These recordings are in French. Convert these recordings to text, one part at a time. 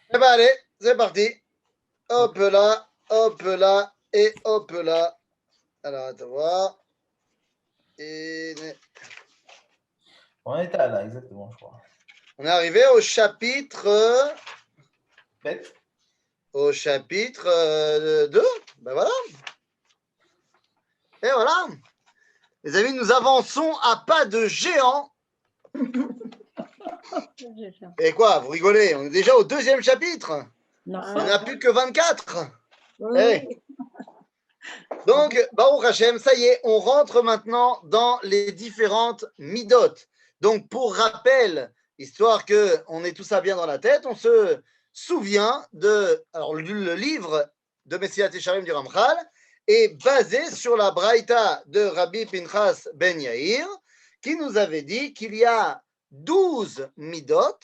Eh ben allez, c'est parti. Hop là, et hop là. Alors, attends voir. Et On était là, exactement, je crois. on est arrivé Bête. au chapitre 2. Ben voilà. Et voilà. Les amis, nous avançons à pas de géant. Et quoi, vous rigolez? On est déjà au deuxième chapitre. Non. Il n'y en a plus que 24. Oui. Hey. Donc, Baruch Hashem, ça y est, on rentre maintenant dans les différentes midot. Donc, pour rappel, histoire qu'on ait tout ça bien dans la tête, on se souvient de. Alors, le livre de Messilat Yesharim du Ramchal est basé sur la Braïta de Rabbi Pinchas Ben Yair, qui nous avait dit qu'il y a 12 midot,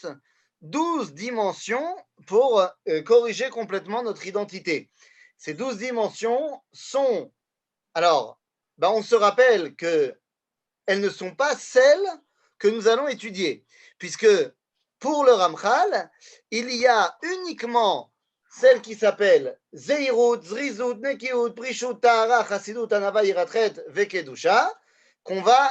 12 dimensions pour corriger complètement notre identité. Ces 12 dimensions sont. Alors, on se rappelle qu'elles ne sont pas celles que nous allons étudier, puisque pour le Ramchal, il y a uniquement celle qui s'appelle Zeirut, Zrizut, Nekiut, Prishut, Tahara, Chassidut, Anava, Yiratret, Vekedusha, qu'on va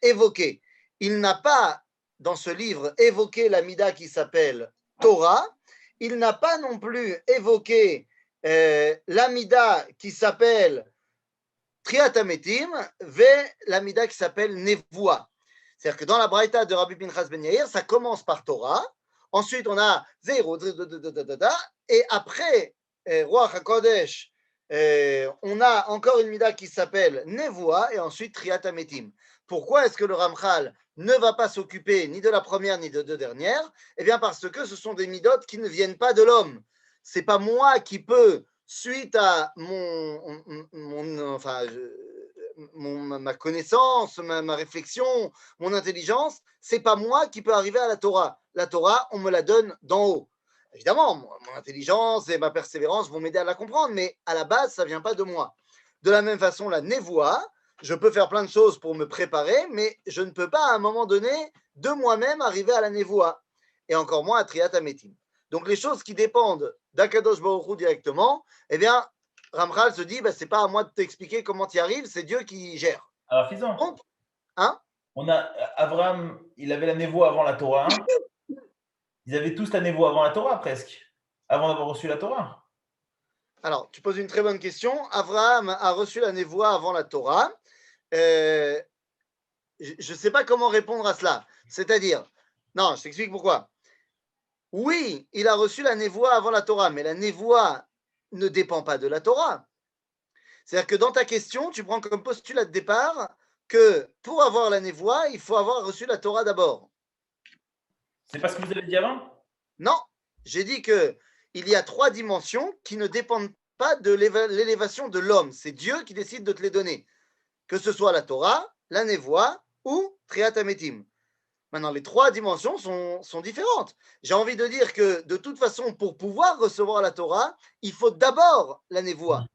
évoquer. Il n'a pas, dans ce livre, évoqué la Mida qui s'appelle Torah. Il n'a pas non plus évoqué la Mida qui s'appelle Triat Ametim, la Mida qui s'appelle Nevoa. C'est-à-dire que dans la Braïta de Rabbi Pinchas Ben Yair, ça commence par Torah, ensuite on a Zéro, et après Ruach HaKodesh, on a encore une Mida qui s'appelle Nevoa, et ensuite Triat Ametim. Pourquoi est-ce que le Ramchal ne va pas s'occuper ni de la première ni de deux dernières? Eh bien parce que ce sont des Midot qui ne viennent pas de l'homme. C'est pas moi qui peux suite à ma connaissance, ma réflexion, mon intelligence, c'est pas moi qui peux arriver à la Torah. La Torah, on me la donne d'en haut. Évidemment, mon intelligence et ma persévérance vont m'aider à la comprendre, mais à la base, ça vient pas de moi. De la même façon, la névoie, je peux faire plein de choses pour me préparer, mais je ne peux pas à un moment donné de moi-même arriver à la névoie, et encore moins à Triat Ametim. Donc les choses qui dépendent d'Akadosh Baruch Hu directement, eh bien, Ramchal se dit, c'est pas à moi de t'expliquer comment tu y arrives, c'est Dieu qui gère. Alors, Fison, Donc, hein, on a Abraham, il avait la névoie avant la Torah. Ils avaient tous la névoie avant la Torah, presque. Avant d'avoir reçu la Torah. alors, tu poses une très bonne question. Abraham a reçu la névoie avant la Torah. Je ne sais pas comment répondre à cela. C'est-à-dire, non, je t'explique pourquoi. Oui, il a reçu la névoie avant la Torah, mais la névoie ne dépend pas de la Torah. C'est-à-dire que dans ta question, tu prends comme postulat de départ que pour avoir la névoie, il faut avoir reçu la Torah d'abord. C'est pas ce que vous avez dit avant? Non, j'ai dit qu'il y a 3 dimensions qui ne dépendent pas de l'élévation de l'homme. C'est Dieu qui décide de te les donner. Que ce soit la Torah, la névoie ou Triat Ametim. Maintenant, les 3 dimensions sont différentes. J'ai envie de dire que de toute façon, pour pouvoir recevoir la Torah, il faut d'abord la névoie.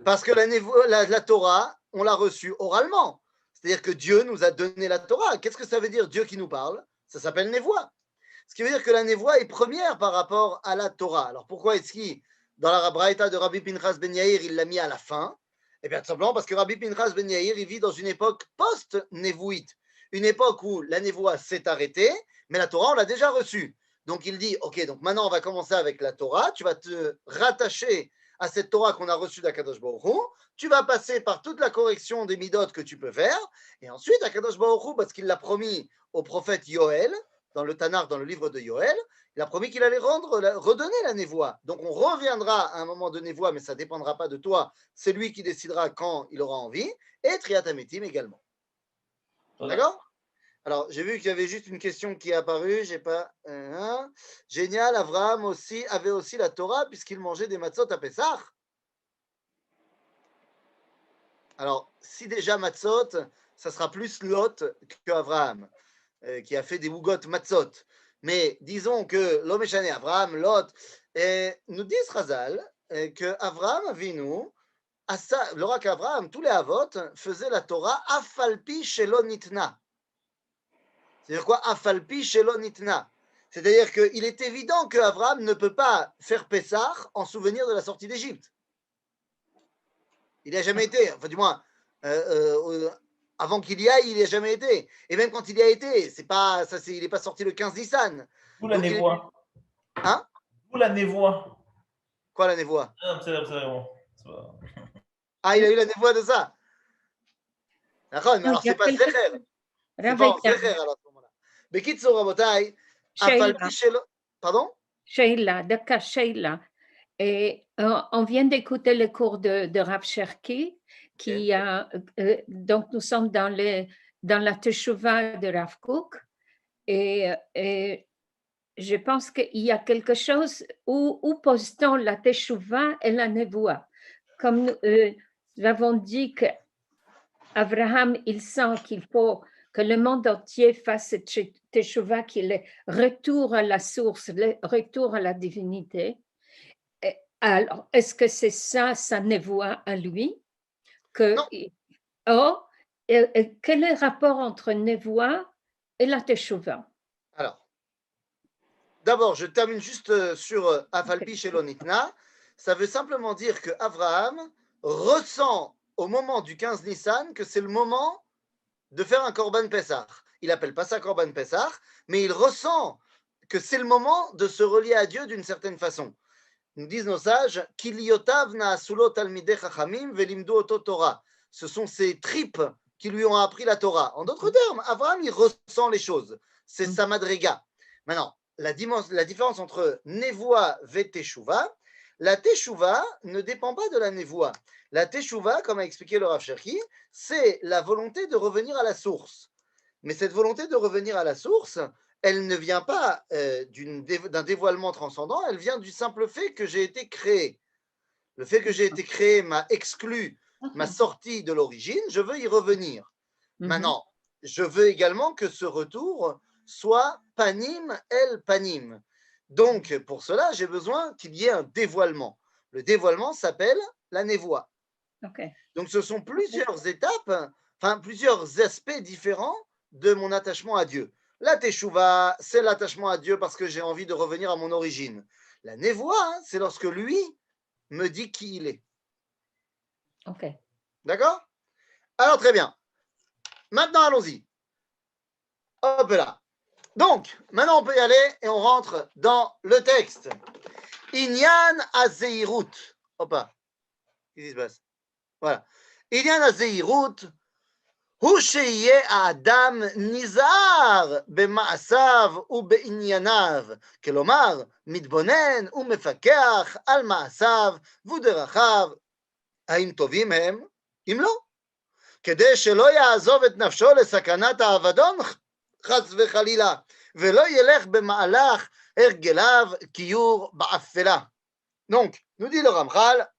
Parce que la Torah, on l'a reçue oralement. C'est-à-dire que Dieu nous a donné la Torah. Qu'est-ce que ça veut dire, Dieu qui nous parle? Ça s'appelle névoie. Ce qui veut dire que la névoie est première par rapport à la Torah. Alors pourquoi est-ce qu'il, dans la Braïta de Rabbi Pinchas Ben Yair, il l'a mis à la fin? Eh bien, tout simplement parce que Rabbi Pinchas Ben Yair, il vit dans une époque post-névouite. Une époque où la névoie s'est arrêtée, mais la Torah, on l'a déjà reçue. Donc il dit, ok, donc maintenant on va commencer avec la Torah, tu vas te rattacher à cette Torah qu'on a reçue d'Akadosh Baruch Hu, tu vas passer par toute la correction des midot que tu peux faire, et ensuite Akadosh Baruch Hu, parce qu'il l'a promis au prophète Yoël, dans le Tanakh, dans le livre de Yoël, il a promis qu'il allait redonner la névoie. Donc on reviendra à un moment de névoie, mais ça ne dépendra pas de toi, c'est lui qui décidera quand il aura envie, et Triat Ametim également. D'accord? Alors, j'ai vu qu'il y avait juste une question qui est apparue, j'ai pas. Génial, Abraham aussi avait aussi la Torah puisqu'il mangeait des matzot à Pessah. Alors, si déjà matzot, ça sera plus Lot que Abraham, qui a fait des bougottes matzot. Mais disons que l'homme échané, Abraham, Lot, nous disent Razal que Abraham Avinu, l'oracle Abraham, tous les avot faisaient la Torah afalpi shelo nitna. C'est-à-dire quoi? Afalpi shelo nitna. C'est-à-dire qu'il est évident qu'Abraham ne peut pas faire Pessah en souvenir de la sortie d'Égypte. Il n'a jamais été, enfin du moins, avant qu'il y aille, il n'y a jamais été. Et même quand il y a été, il n'est pas sorti le 15 Nissan. D'où la névoie. Hein? D'où la névoie. Quoi la névoie? Ah, il a eu la névoie de ça. D'accord, mais alors c'est pas Zecher. C'est pas en Zecher alors à ce moment-là. Bekitsour Rabotai, Afalpi Shelo. Pardon? Sheila, d'accord, Sheila. Et on vient d'écouter le cours de Rav Cherki, qui donc nous sommes dans la Teshuvah de Rav Kook, et je pense qu'il y a quelque chose où pose-t-on la Teshuvah et la Nevoah. Comme nous avons dit qu'Abraham, il sent qu'il faut que le monde entier fasse cette Teshuvah, qu'il est retour à la source, le retour à la divinité. Alors, est-ce que c'est ça, sa névoie à lui? Non. Or, quel est le rapport entre névoie et la teshuva? Alors, d'abord, je termine juste sur Afalpi Shelonitna. Ça veut simplement dire que Abraham ressent au moment du 15 Nissan que c'est le moment de faire un Korban Pessah. Il n'appelle pas ça Korban Pessah, mais il ressent que c'est le moment de se relier à Dieu d'une certaine façon. Nous disent nos sages, Kiliotav na'asulo talmidei chachamim velimdu oto Torah. Ce sont ses tripes qui lui ont appris la Torah. En d'autres termes, Abraham, il ressent les choses. C'est sa madriga. Maintenant, la différence entre nevoa et teshuva, la teshuva ne dépend pas de la nevoa. La teshuva, comme a expliqué le Rav Cherki, c'est la volonté de revenir à la source. Mais cette volonté de revenir à la source, elle ne vient pas d'un dévoilement transcendant, elle vient du simple fait que j'ai été créé. Le fait que j'ai été créé m'a exclu, m'a sorti de l'origine, je veux y revenir. Maintenant, je veux également que ce retour soit panim el panim. Donc, pour cela, j'ai besoin qu'il y ait un dévoilement. Le dévoilement s'appelle la névoie. Donc, ce sont plusieurs étapes, enfin, plusieurs aspects différents de mon attachement à Dieu. La teshuva, c'est l'attachement à Dieu parce que j'ai envie de revenir à mon origine. La névoie, c'est lorsque lui me dit qui il est. Ok. D'accord? Alors, très bien. Maintenant, allons-y. Hop là. Donc, maintenant, on peut y aller et on rentre dans le texte. Inyan Azeirut. Hop là. Qu'est-ce qui se passe? Voilà. Inyan Azeirut. הוא שיהיה האדם נזהר במעשיו ובענייניו, כלומר, מתבונן ומפקח על מעשיו ודרכיו, האם טובים הם? אם לא, כדי שלא יעזוב את נפשו לסכנת האבדון, חס וחלילה, ולא ילך במהלך הרגליו כיור באפלה. Donc, nous dit le Ramchal,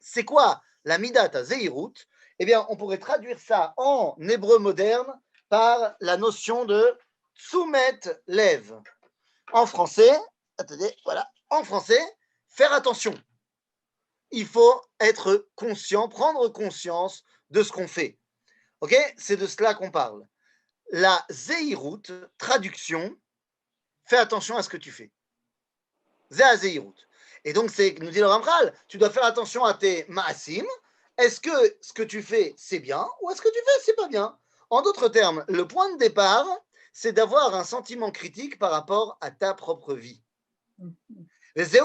c'est quoi la midat hazehirut? Eh bien, on pourrait traduire ça en hébreu moderne par la notion de tsumet lev. En français, attendez, voilà, en français, faire attention. Il faut être conscient, prendre conscience de ce qu'on fait. Ok? C'est de cela qu'on parle. La zeirut, traduction, fais attention à ce que tu fais. Zeh zeirut. Et donc, nous dit le Ramchal, tu dois faire attention à tes ma'asim. Est-ce que ce que tu fais, c'est bien ou est-ce que tu fais, c'est pas bien? En d'autres termes, le point de départ, c'est d'avoir un sentiment critique par rapport à ta propre vie. Et c'est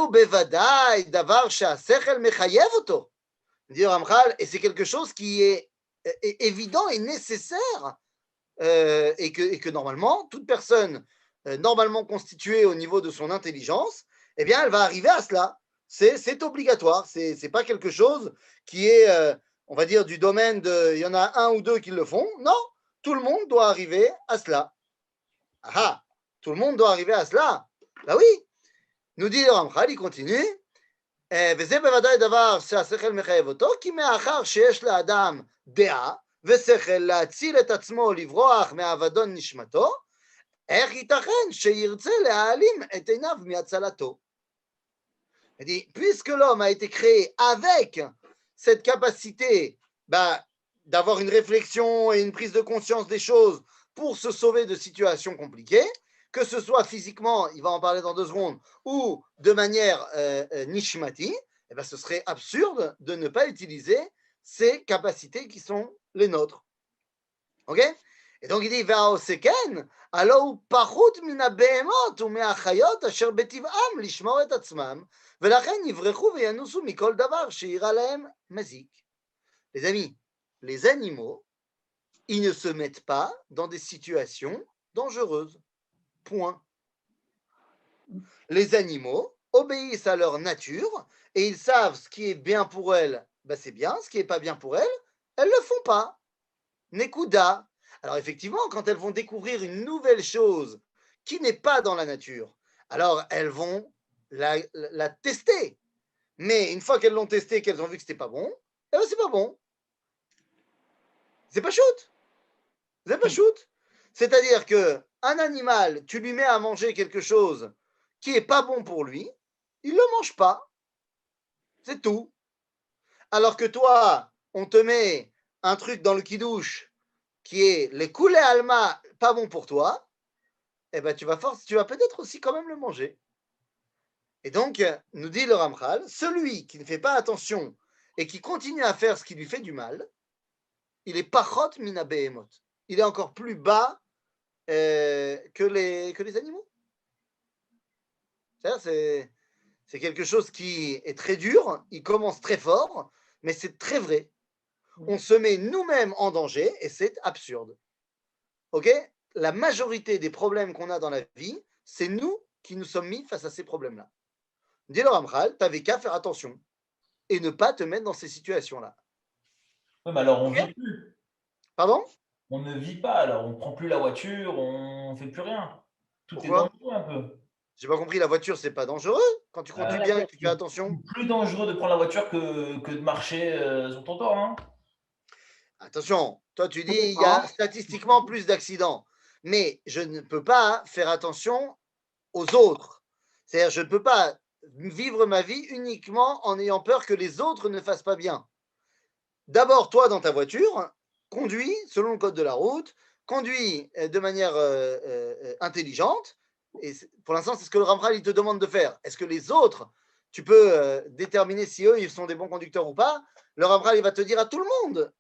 quelque chose qui est évident et nécessaire et que normalement, toute personne normalement constituée au niveau de son intelligence, eh bien, elle va arriver à cela. C'est obligatoire, c'est pas quelque chose qui est, on va dire, du domaine de, il y en a un ou deux qui le font. Non, tout le monde doit arriver à cela. Ah, tout le monde doit arriver à cela. Bah oui, nous dit le Ramchal, il continue. וזה בוודאי דבר שהשכל מחייב אותו, כי מאחר שיש לאדם דעה ושכל להציל את עצמו לברוח מאבדון נשמתו, איך ייתכן שירצה להעלים את עיניו מהצלתו? Il dit, puisque l'homme a été créé avec cette capacité d'avoir une réflexion et une prise de conscience des choses pour se sauver de situations compliquées, que ce soit physiquement, il va en parler dans 2 secondes, ou de manière nishmati, eh ben, ce serait absurde de ne pas utiliser ces capacités qui sont les nôtres. Ok? Et donc il dit, Ve'aoseken, alors pachut mina behemot ou me'achayot asher betiv'am lishmor et atzmam, ולכן יברחו וינוסו מכל דבר שיראה להם מזיק. Les amis, les animaux, ils ne se mettent pas dans des situations dangereuses. Point. Les animaux obéissent à leur nature et ils savent ce qui est bien pour elles, ben c'est bien, ce qui n'est pas bien pour elles, elles ne le font pas. Nekuda. Alors effectivement, quand elles vont découvrir une nouvelle chose qui n'est pas dans la nature, alors elles vont la tester. Mais une fois qu'elles l'ont testé, qu'elles ont vu que c'était pas bon, eh ben c'est pas bon. C'est pas shoot. C'est pas shoot. C'est-à-dire que un animal, tu lui mets à manger quelque chose qui est pas bon pour lui, il le mange pas. C'est tout. Alors que toi, on te met un truc dans le kidouche qui est les koulé alma, pas bon pour toi, eh ben tu vas peut-être aussi quand même le manger. Et donc, nous dit le Ramchal, celui qui ne fait pas attention et qui continue à faire ce qui lui fait du mal, il est pachot mina behemot. Il est encore plus bas que les animaux. C'est quelque chose qui est très dur, il commence très fort, mais c'est très vrai. On se met nous-mêmes en danger et c'est absurde. Ok? La majorité des problèmes qu'on a dans la vie, c'est nous qui nous sommes mis face à ces problèmes-là. Dis le Ramchal, tu n'avais qu'à faire attention et ne pas te mettre dans ces situations-là. Oui, mais alors on ne vit plus. Pardon? On ne vit pas, alors on ne prend plus la voiture, on ne fait plus rien. Tout Pourquoi? est dangereux un peu. J'ai pas compris, la voiture, c'est pas dangereux quand tu conduis bien et que tu fais attention. C'est plus dangereux de prendre la voiture que de marcher sur le trottoir. Hein. Attention, toi tu dis il y a statistiquement plus d'accidents, mais je ne peux pas faire attention aux autres. C'est-à-dire, je ne peux pas vivre ma vie uniquement en ayant peur que les autres ne fassent pas bien. D'abord, toi, dans ta voiture, conduis selon le code de la route, conduis de manière intelligente. Et pour l'instant, c'est ce que le Ramchal il te demande de faire. Est-ce que les autres, tu peux déterminer si eux, ils sont des bons conducteurs ou pas? Le Ramchal, il va te dire à tout le monde.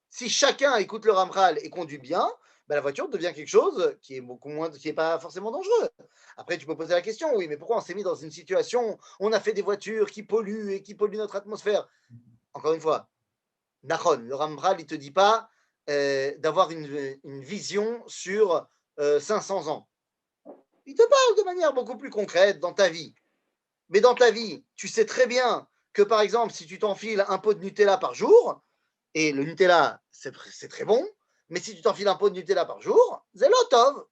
Si chacun écoute le Ramchal et conduit bien, ben la voiture devient quelque chose qui est beaucoup moins, qui n'est pas forcément dangereux. Après, tu peux poser la question, oui, mais pourquoi on s'est mis dans une situation, on a fait des voitures qui polluent et qui polluent notre atmosphère? Encore une fois, Nachon, le Ramchal, il ne te dit pas d'avoir une vision sur 500 ans. Il te parle de manière beaucoup plus concrète dans ta vie. Mais dans ta vie, tu sais très bien que, par exemple, si tu t'enfiles un pot de Nutella par jour, et le Nutella, c'est très bon, mais si tu t'enfiles un pot de Nutella par jour, c'est l'otov.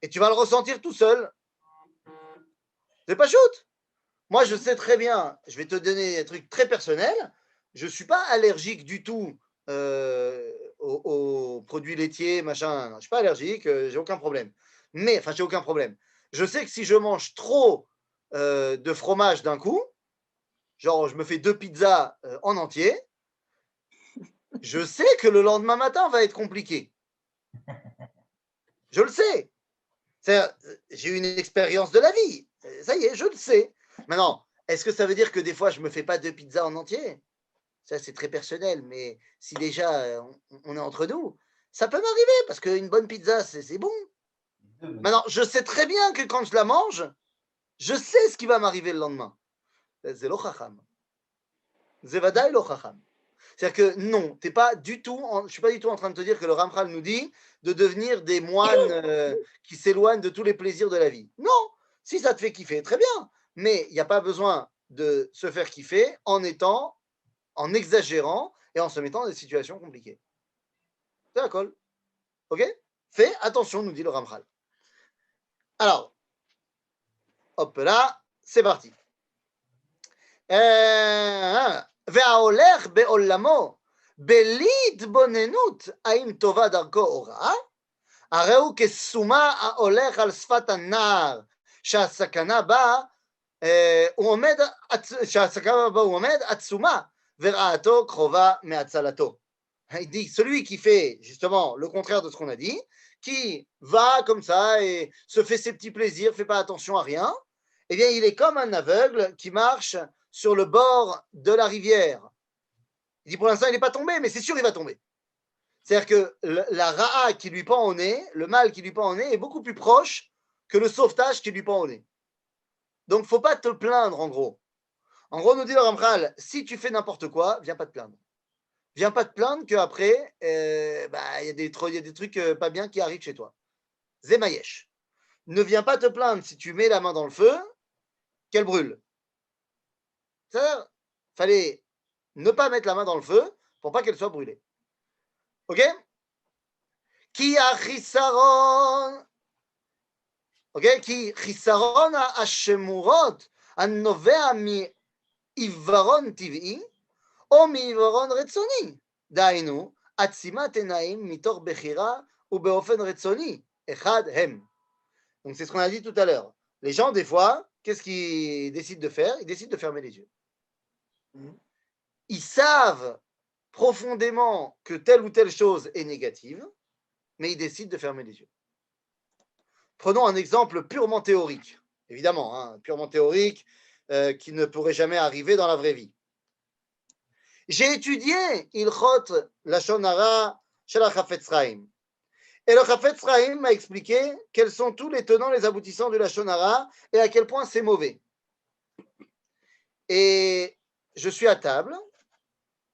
Et tu vas le ressentir tout seul. C'est pas shoot. Moi, je sais très bien, je vais te donner un truc très personnel, je ne suis pas allergique du tout aux produits laitiers, machin. Je ne suis pas allergique, j'ai aucun problème. Mais, enfin, j'ai aucun problème. Je sais que si je mange trop de fromage d'un coup, genre je me fais 2 pizzas en entier, je sais que le lendemain matin va être compliqué. Je le sais. J'ai eu une expérience de la vie. Ça y est, je le sais. Maintenant, est-ce que ça veut dire que des fois, je ne me fais pas 2 pizzas en entier? Ça, c'est très personnel. Mais si déjà, on est entre nous, ça peut m'arriver parce qu'une bonne pizza, c'est bon. Maintenant, je sais très bien que quand je la mange, je sais ce qui va m'arriver le lendemain. C'est lo chacham. C'est vadaï lo chacham. C'est-à-dire que non, je ne suis pas du tout en train de te dire que le Ramchal nous dit de devenir des moines qui s'éloignent de tous les plaisirs de la vie. Non, si ça te fait kiffer, très bien. Mais il n'y a pas besoin de se faire kiffer en exagérant et en se mettant dans des situations compliquées. C'est la colle. Ok? Fais attention, nous dit le Ramchal. Alors, hop là, c'est parti. וההולך בעולמו בלי התבוננות האם טובה דרכו או רעה, הרי הוא כסומה ההולך על שפת הנהר שהסכנה בה הוא עומד עצומה ורעתו קרובה מהצלתו. Il dit celui qui fait justement le contraire de ce qu'on a dit, qui va comme ça et se fait ses petits plaisirs, fait pas attention à rien, eh bien, il est comme un aveugle qui marche sur le bord de la rivière. Il dit pour l'instant, il n'est pas tombé, mais c'est sûr, il va tomber. C'est-à-dire que la ra'a qui lui pend au nez, le mal qui lui pend au nez, est beaucoup plus proche que le sauvetage qui lui pend au nez. Donc, il ne faut pas te plaindre, en gros. En gros, nous dit le Ramchal, si tu fais n'importe quoi, viens pas te plaindre. Viens pas te plaindre qu'après, y a des trucs pas bien qui arrivent chez toi. Zemayesh. Ne viens pas te plaindre si tu mets la main dans le feu, qu'elle brûle. C'est-à-dire, fallait ne pas mettre la main dans le feu pour pas qu'elle soit brûlée. Ok? Ki achisaron. Ok? Ki chisaron hashemurot הנובע מעיוורון טבעי או מעיוורון רצוני. דהיינו, עצימת עיניים מתוך בחירה ובאופן רצוני. אחד הם. Donc c'est ce qu'on a dit tout à l'heure. Les gens, des fois, qu'est-ce qu'ils décident de faire? Ils décident de fermer les yeux. Ils savent profondément que telle ou telle chose est négative, mais ils décident de fermer les yeux. Prenons un exemple purement théorique, évidemment, hein, purement théorique, qui ne pourrait jamais arriver dans la vraie vie. J'ai étudié Ilchot Lashon Hara chez la Chafetz Chaim. Et le Chafetz Chaim m'a expliqué quels sont tous les tenants, les aboutissants du Lashon Hara et à quel point c'est mauvais. Et je suis à table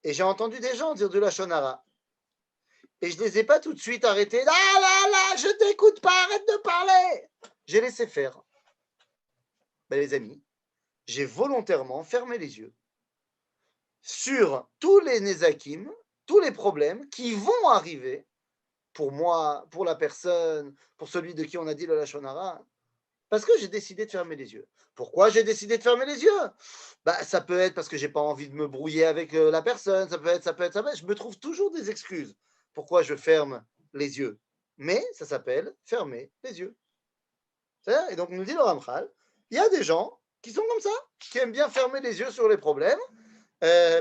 et j'ai entendu des gens dire du Lashon Hara. Et je ne les ai pas tout de suite arrêtés. Là, je t'écoute pas, arrête de parler. J'ai laissé faire. Ben, les amis, j'ai volontairement fermé les yeux sur tous les nézakim, tous les problèmes qui vont arriver pour moi, pour la personne, pour celui de qui on a dit le Lashon Hara, parce que j'ai décidé de fermer les yeux. Pourquoi j'ai décidé de fermer les yeux? Ça peut être parce que j'ai pas envie de me brouiller avec la personne, ça peut être. Je me trouve toujours des excuses. Pourquoi je ferme les yeux? Mais ça s'appelle fermer les yeux. Et donc, nous dit le Ramchal, il y a des gens qui sont comme ça, qui aiment bien fermer les yeux sur les problèmes,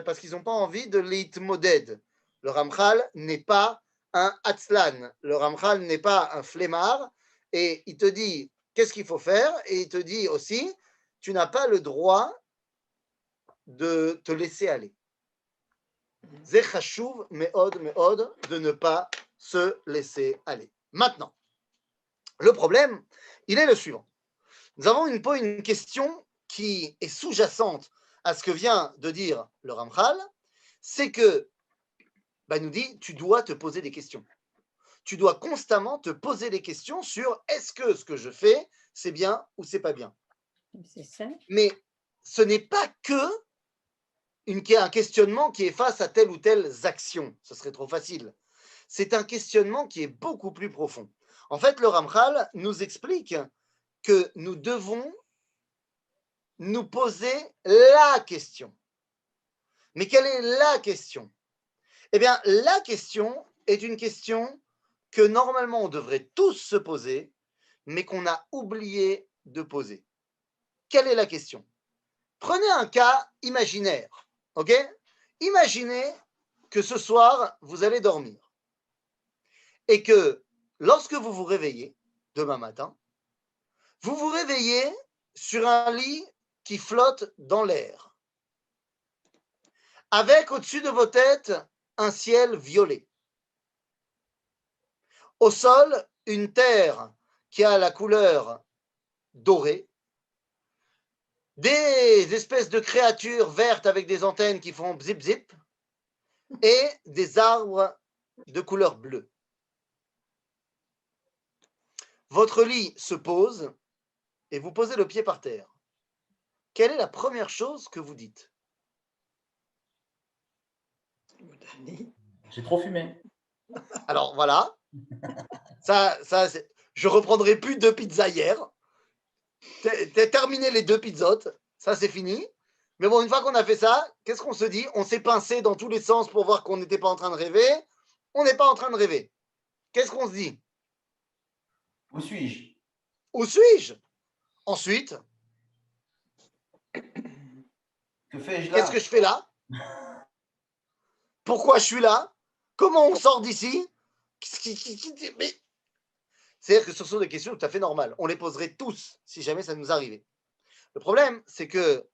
parce qu'ils n'ont pas envie de l'itmoded. Le Ramchal n'est pas un Atzlan. Le Ramchal n'est pas un flemmard. Et il te dit qu'est-ce qu'il faut faire. Et il te dit aussi, tu n'as pas le droit de te laisser aller. C'est chashuv meod de ne pas se laisser aller. Maintenant, le problème, il est le suivant. Nous avons une question qui est sous-jacente à ce que vient de dire le Ramchal, c'est que, nous dit, tu dois te poser des questions. Tu dois constamment te poser des questions sur est-ce que ce que je fais, c'est bien ou c'est pas bien. C'est ça. Mais ce n'est pas que un questionnement qui est face à telle ou telle action. Ce serait trop facile. C'est un questionnement qui est beaucoup plus profond. En fait, le Ramchal nous explique que nous devons nous poser la question. Mais quelle est la question? Eh bien, la question est une question que normalement on devrait tous se poser, mais qu'on a oublié de poser. Quelle est la question? Prenez un cas imaginaire, ok? Imaginez que ce soir, vous allez dormir et que lorsque vous vous réveillez, demain matin, vous vous réveillez sur un lit qui flotte dans l'air, avec au-dessus de vos têtes un ciel violet. Au sol, une terre qui a la couleur dorée, des espèces de créatures vertes avec des antennes qui font zip zip, et des arbres de couleur bleue. Votre lit se pose et vous posez le pied par terre. Quelle est la première chose que vous dites? J'ai trop fumé. Alors voilà, je reprendrai plus 2 pizzas hier. T'as terminé les 2 pizzotes, ça c'est fini. Mais bon, une fois qu'on a fait ça, qu'est-ce qu'on se dit? On s'est pincé dans tous les sens pour voir qu'on n'était pas en train de rêver. On n'est pas en train de rêver. Qu'est-ce qu'on se dit? Où suis-je? Où suis-je? Ensuite, Que fais-je là? qu'est-ce que je fais là? Pourquoi je suis là? Comment on sort d'ici? Mais C'est-à-dire que ce sont des questions tout à fait normales. On les poserait tous si jamais ça nous arrivait. Le problème, c'est que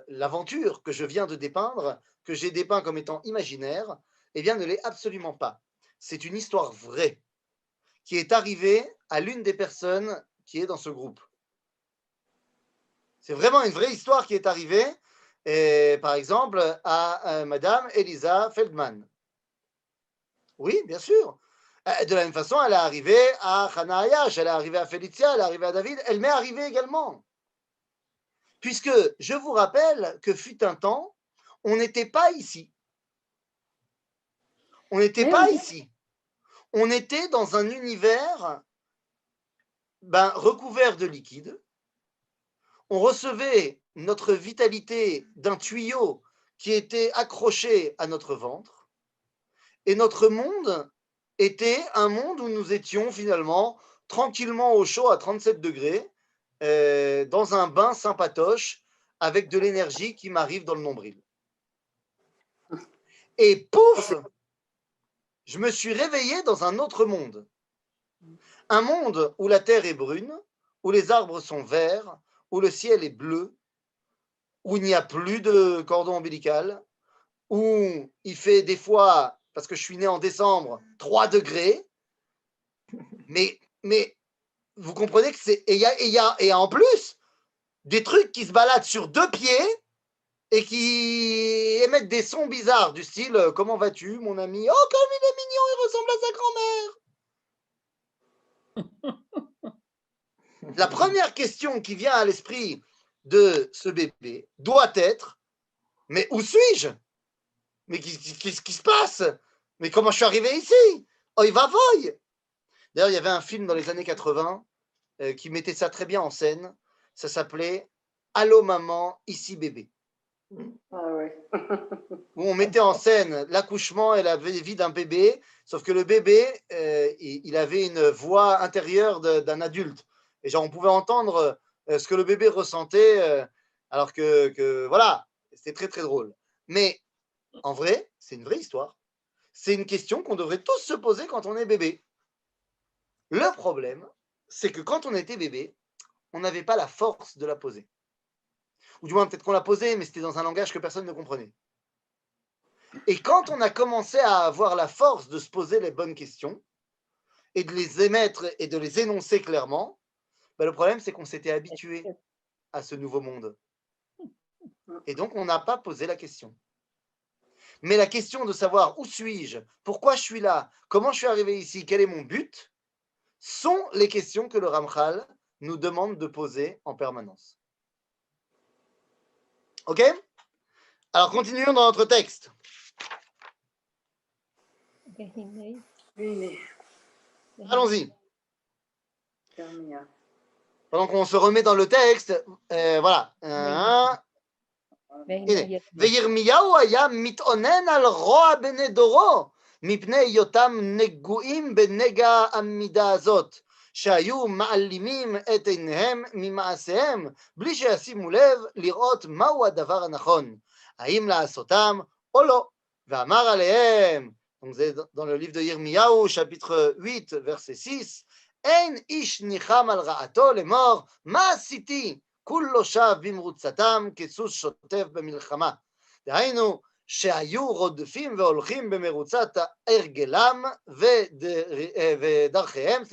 l'aventure que je viens de dépeindre, que j'ai dépeint comme étant imaginaire, eh bien, ne l'est absolument pas. C'est une histoire vraie qui est arrivée à l'une des personnes qui est dans ce groupe. C'est vraiment une vraie histoire qui est arrivée, par exemple, à Madame Elisa Feldman. Oui, bien sûr. De la même façon, elle est arrivée à Hannah Ayash, elle est arrivée à Félicia, elle est arrivée à David, elle m'est arrivée également. Puisque je vous rappelle que fut un temps, on n'était pas ici. On n'était pas ici. On était dans un univers recouvert de liquide. On recevait notre vitalité d'un tuyau qui était accroché à notre ventre. Et notre monde était un monde où nous étions finalement tranquillement au chaud à 37 degrés, dans un bain sympatoche avec de l'énergie qui m'arrive dans le nombril. Et pouf, je me suis réveillé dans un autre monde. Un monde où la terre est brune, où les arbres sont verts, où le ciel est bleu, où il n'y a plus de cordon ombilical, où il fait des fois, parce que je suis né en décembre, 3 degrés. Mais vous comprenez que c'est. Et en plus, des trucs qui se baladent sur 2 pieds et qui émettent des sons bizarres du style comment vas-tu, mon ami? Oh, comme il est mignon, il ressemble à sa grand-mère. La première question qui vient à l'esprit de ce bébé doit être mais où suis-je? Mais qu'est-ce qui se passe? Mais comment je suis arrivé ici? Oh, il va voy! D'ailleurs, il y avait un film dans les années 80 qui mettait ça très bien en scène. Ça s'appelait Allô maman, ici bébé. Ah ouais. Où on mettait en scène l'accouchement et la vie d'un bébé, sauf que le bébé, il avait une voix intérieure d'un adulte. Et genre, on pouvait entendre ce que le bébé ressentait, alors que voilà, c'était très très drôle. Mais en vrai, c'est une vraie histoire. C'est une question qu'on devrait tous se poser quand on est bébé. Le problème, c'est que quand on était bébé, on n'avait pas la force de la poser. Ou du moins, peut-être qu'on la posait, mais c'était dans un langage que personne ne comprenait. Et quand on a commencé à avoir la force de se poser les bonnes questions et de les émettre et de les énoncer clairement, le problème, c'est qu'on s'était habitué à ce nouveau monde. Et donc, on n'a pas posé la question. Mais la question de savoir où suis-je, pourquoi je suis là, comment je suis arrivé ici, quel est mon but, sont les questions que le Ramchal nous demande de poser en permanence. Ok? Alors, continuons dans notre texte. Allons-y. Pendant qu'on se remet dans le texte, voilà. וירמיהו היה מתאונן על רוע בני דורו, מפני היותם נגועים בנגע המידה הזאת, שהיו מעלימים את עיניהם ממעשיהם, בלי שישימו לב לראות מהו הדבר הנכון, האם לעשותם או לא. ואמר עליהם, donc c'est dans le livre de Yirmiyahu, chapitre 8, verset 6, אין איש ניחם על רעתו לאמור, מה עשיתי? כולו שב במרוצתם כסוס שוטף במלחמה. דהיינו שהיו רודפים והולכים במרוצת הרגלם ודרכיהם,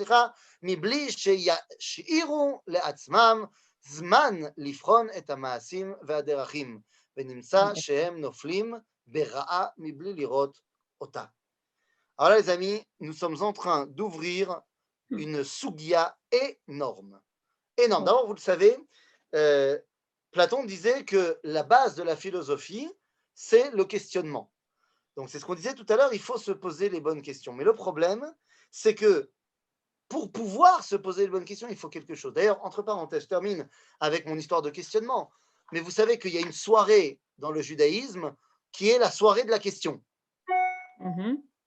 מבלי שישאירו לעצמם זמן לבחון את המעשים והדרכים, ונמצא שהם נופלים ברעה מבלי לראות אותה. Alors là, les amis, nous sommes en train d'ouvrir une sugya énorme. Énorme. D'abord, vous le savez, Platon disait que la base de la philosophie, c'est le questionnement. Donc, c'est ce qu'on disait tout à l'heure, il faut se poser les bonnes questions. Mais le problème, c'est que pour pouvoir se poser les bonnes questions, il faut quelque chose. D'ailleurs, entre parenthèses, je termine avec mon histoire de questionnement. Mais vous savez qu'il y a une soirée dans le judaïsme qui est la soirée de la question.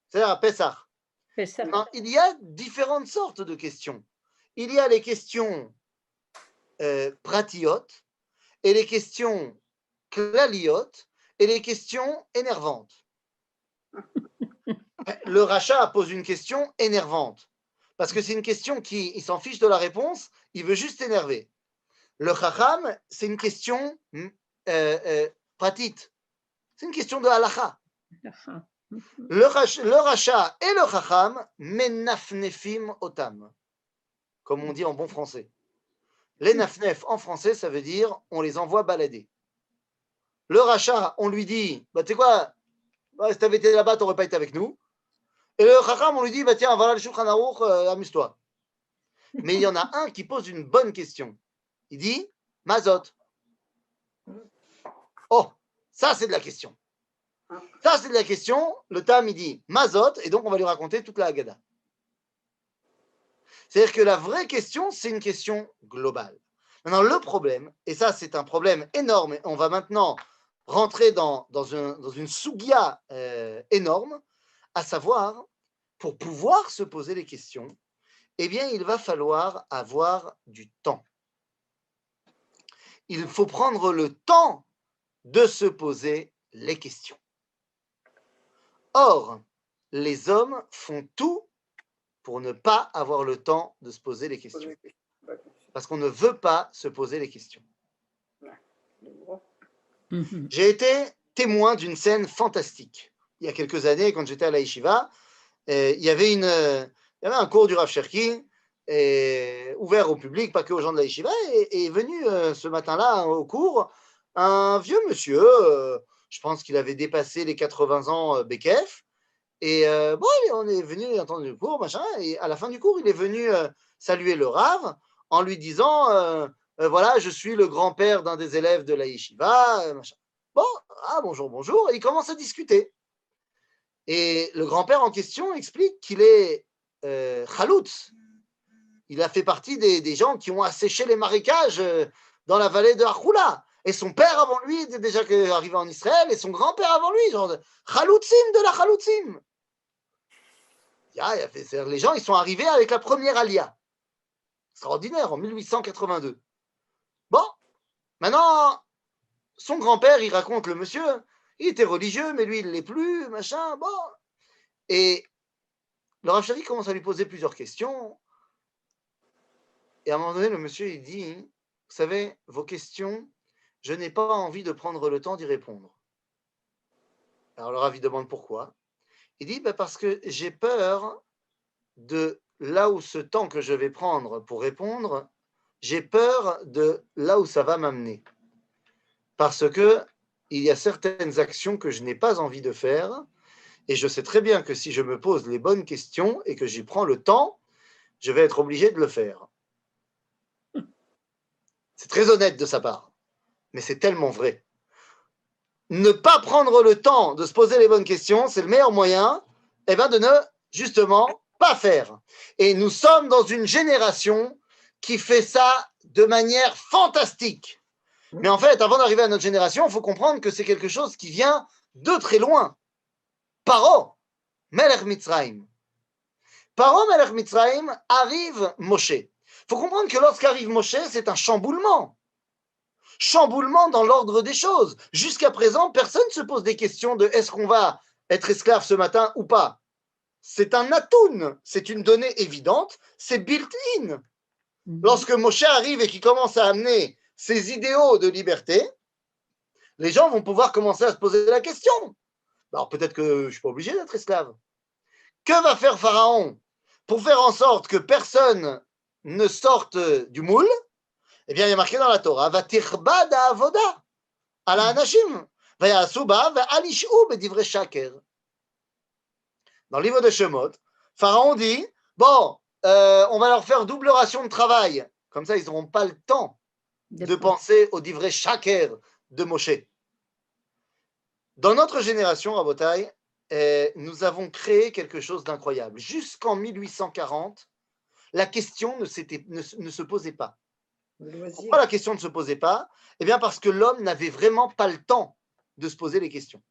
C'est-à-dire à Pessah. Il y a différentes sortes de questions. Il y a les questions pratiotes et les questions klaliotes et les questions énervantes. Le Racha pose une question énervante parce que c'est une question qui, il s'en fiche de la réponse, il veut juste s'énerver. Le chacham, c'est une question pratit, c'est une question de halacha. Le racha et le chacham, menafnefim otam, comme on dit en bon français. Les nafnef en français, ça veut dire on les envoie balader. Le racha, on lui dit, bah, tu sais quoi, bah, si tu avais été là-bas, tu n'aurais pas été avec nous. Et le chacham, on lui dit, bah, tiens, voilà le Shulchan Aruch, amuse-toi. Mais il y en a un qui pose une bonne question. Il dit, Mazot. Oh, ça c'est de la question. Ça c'est de la question. Le Tam, il dit, Mazot, et donc on va lui raconter toute la Haggadah. C'est-à-dire que la vraie question, c'est une question globale. Maintenant, le problème, et ça c'est un problème énorme, et on va maintenant rentrer dans une sugia énorme, à savoir, pour pouvoir se poser les questions, eh bien, il va falloir avoir du temps. Il faut prendre le temps de se poser les questions. Or, les hommes font tout pour ne pas avoir le temps de se poser les questions. Parce qu'on ne veut pas se poser les questions. J'ai été témoin d'une scène fantastique. Il y a quelques années, quand j'étais à la Yeshiva, il y avait un cours du Rav Cherki ouvert au public, pas que aux gens de la Yeshiva, et est venu ce matin-là au cours un vieux monsieur, je pense qu'il avait dépassé les 80 ans Bekef, et bon, on est venu entendre le cours, machin, et à la fin du cours, il est venu saluer le Rav en lui disant voilà, je suis le grand-père d'un des élèves de la Yeshiva, machin. Bon, bonjour, bonjour, et il commence à discuter. Et le grand-père en question explique qu'il est chaloutz. Il a fait partie des gens qui ont asséché les marécages dans la vallée de Achoula. Et son père avant lui était déjà arrivé en Israël, et son grand-père avant lui, genre chaloutzim de la chaloutzim. Les gens, ils sont arrivés avec la première alia. Extraordinaire, en 1882. Bon, maintenant, son grand-père, il raconte le monsieur, il était religieux, mais lui, il ne l'est plus, machin, bon. Et le Rav Cherki commence à lui poser plusieurs questions. Et à un moment donné, le monsieur, il dit, vous savez, vos questions, je n'ai pas envie de prendre le temps d'y répondre. Alors le Rav, il demande pourquoi. Il dit, parce que j'ai peur de là où ce temps que je vais prendre pour répondre, j'ai peur de là où ça va m'amener. Parce que il y a certaines actions que je n'ai pas envie de faire, et je sais très bien que si je me pose les bonnes questions et que j'y prends le temps, je vais être obligé de le faire. C'est très honnête de sa part, mais c'est tellement vrai. Ne pas prendre le temps de se poser les bonnes questions, c'est le meilleur moyen de ne justement pas faire. Et nous sommes dans une génération qui fait ça de manière fantastique. Mais en fait, avant d'arriver à notre génération, il faut comprendre que c'est quelque chose qui vient de très loin. Paro, Melech Mitzrayim. Paro, Melech Mitzrayim, arrive Moshe. Il faut comprendre que lorsqu'arrive Moshe, c'est un chamboulement. Chamboulement dans l'ordre des choses. Jusqu'à présent, personne ne se pose des questions de est-ce qu'on va être esclave ce matin ou pas. C'est un atoun, c'est une donnée évidente, c'est built-in. Lorsque Moshe arrive et qu'il commence à amener ses idéaux de liberté, les gens vont pouvoir commencer à se poser la question. Alors peut-être que je ne suis pas obligé d'être esclave. Que va faire Pharaon pour faire en sorte que personne ne sorte du moule? Eh bien, il y a marqué dans la Torah, va tirbad avoda ala anashim, va yasuba va alishu bedivre shaker. Dans le livre de Shemot, Pharaon dit, bon, on va leur faire double ration de travail. Comme ça, ils n'auront pas le temps de penser au divrei shaker de Moshe. Dans notre génération, Rabotai, nous avons créé quelque chose d'incroyable. Jusqu'en 1840, la question ne se posait pas. Pourquoi la question ne se posait pas? Eh bien, parce que l'homme n'avait vraiment pas le temps de se poser les questions.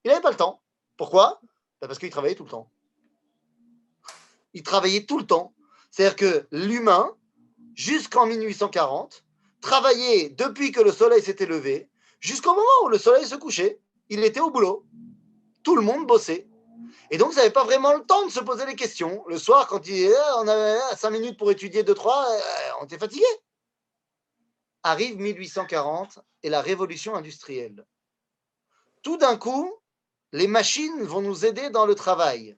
Il n'avait pas le temps. Pourquoi? Parce qu'il travaillait tout le temps. Il travaillait tout le temps. C'est-à-dire que l'humain, jusqu'en 1840, travaillait depuis que le soleil s'était levé, jusqu'au moment où le soleil se couchait. Il était au boulot. Tout le monde bossait. Et donc, ils n'avaient pas vraiment le temps de se poser les questions. Le soir, quand on avait 5 minutes pour étudier 2-3, on était fatigué. Arrive 1840 et la révolution industrielle. Tout d'un coup, les machines vont nous aider dans le travail.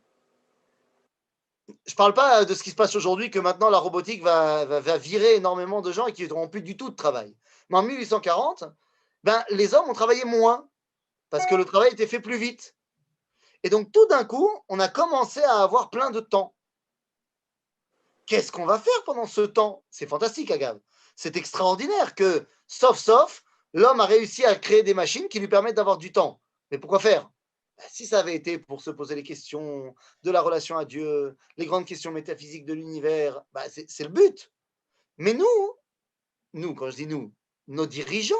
Je ne parle pas de ce qui se passe aujourd'hui, que maintenant la robotique va virer énormément de gens et qui n'auront plus du tout de travail. Mais en 1840, les hommes ont travaillé moins parce que le travail était fait plus vite. Et donc, tout d'un coup, on a commencé à avoir plein de temps. Qu'est-ce qu'on va faire pendant ce temps? C'est fantastique, Agave. C'est extraordinaire que, sauf, l'homme a réussi à créer des machines qui lui permettent d'avoir du temps. Mais pourquoi faire? Si ça avait été pour se poser les questions de la relation à Dieu, les grandes questions métaphysiques de l'univers, c'est le but. Mais nous, quand je dis nous, nos dirigeants,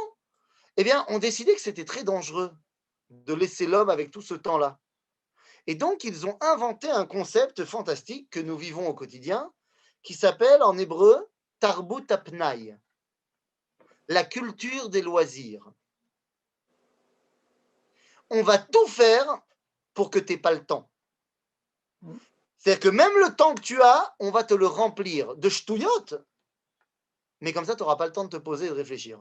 eh bien, ont décidé que c'était très dangereux de laisser l'homme avec tout ce temps-là. Et donc, ils ont inventé un concept fantastique que nous vivons au quotidien, qui s'appelle en hébreu Tarbut Apnai, la culture des loisirs. On va tout faire pour que tu n'aies pas le temps. C'est-à-dire que même le temps que tu as, on va te le remplir de ch'touillottes, mais comme ça, tu n'auras pas le temps de te poser et de réfléchir.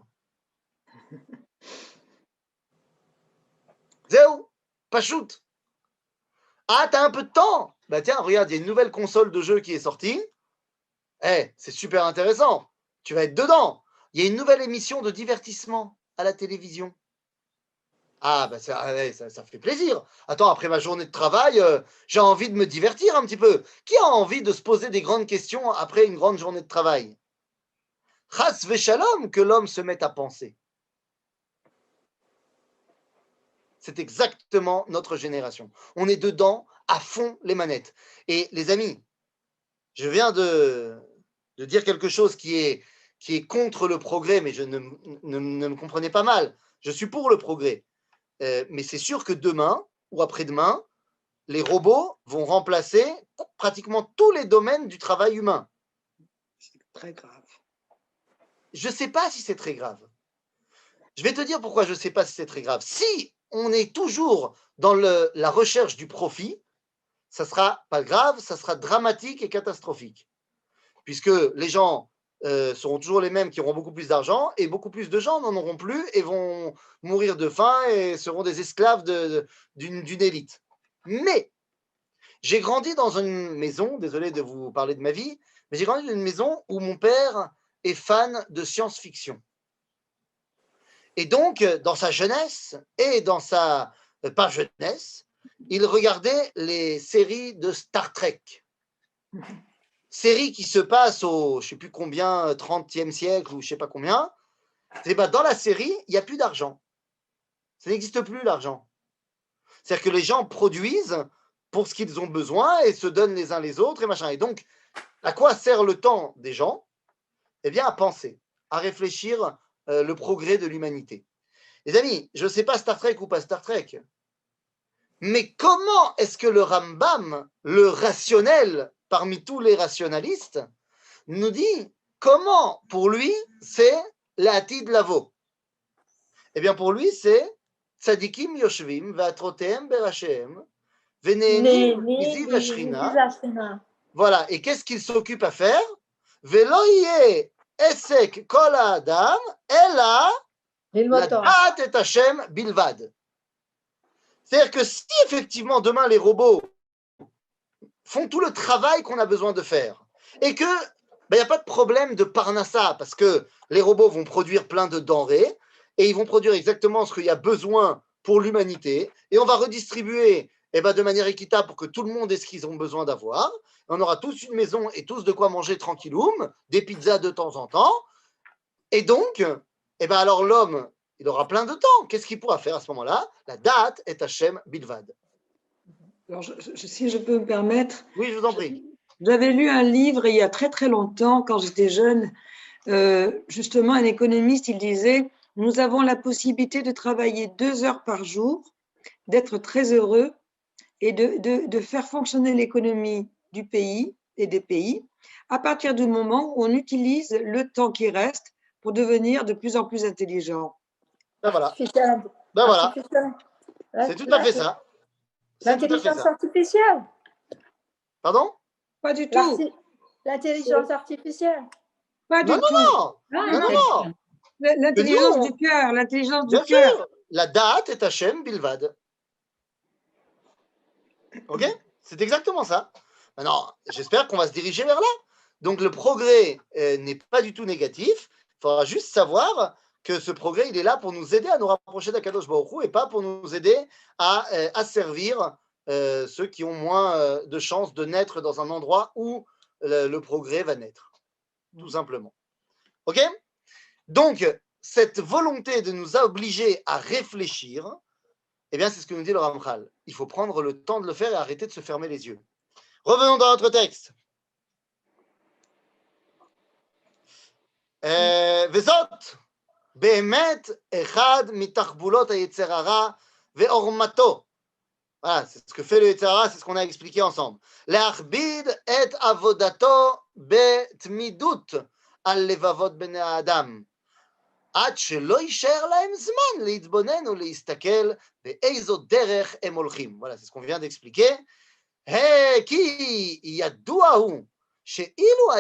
Zéou, pas shoot. Ah, t'as un peu de temps? Tiens, regarde, il y a une nouvelle console de jeu qui est sortie. C'est super intéressant. Tu vas être dedans. Il y a une nouvelle émission de divertissement à la télévision. Ah, ça fait plaisir. Attends, après ma journée de travail, j'ai envie de me divertir un petit peu. Qui a envie de se poser des grandes questions après une grande journée de travail? Chas v'shalom, que l'homme se mette à penser. C'est exactement notre génération. On est dedans, à fond les manettes. Et les amis, je viens de dire quelque chose qui est contre le progrès, mais ne me comprenez pas mal. Je suis pour le progrès. Mais c'est sûr que demain ou après-demain, les robots vont remplacer pratiquement tous les domaines du travail humain. C'est très grave. Je ne sais pas si c'est très grave. Je vais te dire pourquoi je ne sais pas si c'est très grave. Si on est toujours dans la recherche du profit, ça ne sera pas grave, ça sera dramatique et catastrophique. Puisque les gens seront toujours les mêmes qui auront beaucoup plus d'argent et beaucoup plus de gens n'en auront plus et vont mourir de faim et seront des esclaves d'une élite. Mais j'ai grandi dans une maison, désolé de vous parler de ma vie, mais j'ai grandi dans une maison où mon père est fan de science-fiction. Et donc, dans sa jeunesse et dans sa pas jeunesse, il regardait les séries de Star Trek. Série qui se passe au, je ne sais plus combien, 30e siècle ou je ne sais pas combien. Et dans la série, il n'y a plus d'argent. Ça n'existe plus, l'argent. C'est-à-dire que les gens produisent pour ce qu'ils ont besoin et se donnent les uns les autres et machin. Et donc, à quoi sert le temps des gens? Eh bien, à penser, à réfléchir le progrès de l'humanité. Les amis, je ne sais pas Star Trek ou pas Star Trek, mais comment est-ce que le Rambam, le rationnel parmi tous les rationalistes, nous dit comment, pour lui, c'est l'atid lavo? Eh bien, pour lui, c'est tzadikim yoshvim ve'atrotehem berashem ve'nehenim miziv hashchina. Voilà. Et qu'est-ce qu'il s'occupe à faire? Ve'lo yeh esek kol ha'adam ela ladat et Hashem bilvad. C'est-à-dire que si effectivement demain les robots font tout le travail qu'on a besoin de faire et que il n'y a pas de problème de parnassa parce que les robots vont produire plein de denrées et ils vont produire exactement ce qu'il y a besoin pour l'humanité et on va redistribuer de manière équitable pour que tout le monde ait ce qu'ils ont besoin d'avoir. On aura tous une maison et tous de quoi manger tranquilloum, des pizzas de temps en temps. Et donc, alors l'homme, il aura plein de temps. Qu'est-ce qu'il pourra faire à ce moment-là? La date est Hashem Bilvad. Alors, si je peux me permettre. Oui, je vous en prie. J'avais lu un livre il y a très très longtemps, quand j'étais jeune. Justement, un économiste, il disait: nous avons la possibilité de travailler 2 heures par jour, d'être très heureux et de faire fonctionner l'économie du pays et des pays à partir du moment où on utilise le temps qui reste pour devenir de plus en plus intelligent. Voilà. Voilà. C'est tout à fait ça. C'est tout à fait L'intelligence ça. artificielle. Pardon? Pas du tout. L'intelligence artificielle. Pas du Non, tout. non, Ah, non, non, non. L'intelligence nous, du cœur, l'intelligence Bien du cœur. sûr. La date est Hachem Bilvad. Ok? C'est exactement ça. Maintenant, j'espère qu'on va se diriger vers là. Donc le progrès n'est pas du tout négatif. Il faudra juste savoir que ce progrès, il est là pour nous aider à nous rapprocher d'Akadosh Baruch Hu et pas pour nous aider à asservir ceux qui ont moins de chances de naître dans un endroit où le progrès va naître. Tout simplement. Ok? Donc, cette volonté de nous obliger à réfléchir, eh bien, c'est ce que nous dit le Ramchal. Il faut prendre le temps de le faire et arrêter de se fermer les yeux. Revenons dans notre texte. וזאת באמת אחד מתחבולות היצר הרע ועורמתו. Voilà, c'est ce que fait le יצר הרע, c'est ce qu'on a expliqué ensemble. להכביד את עבודתו בתמידות על לבבות בני האדם, עד שלא יישאר להם זמן להתבונן ולהסתכל באיזו דרך הם הולכים. Voilà, c'est ce qu'on vient d'expliquer. כי ידוע הוא שאילו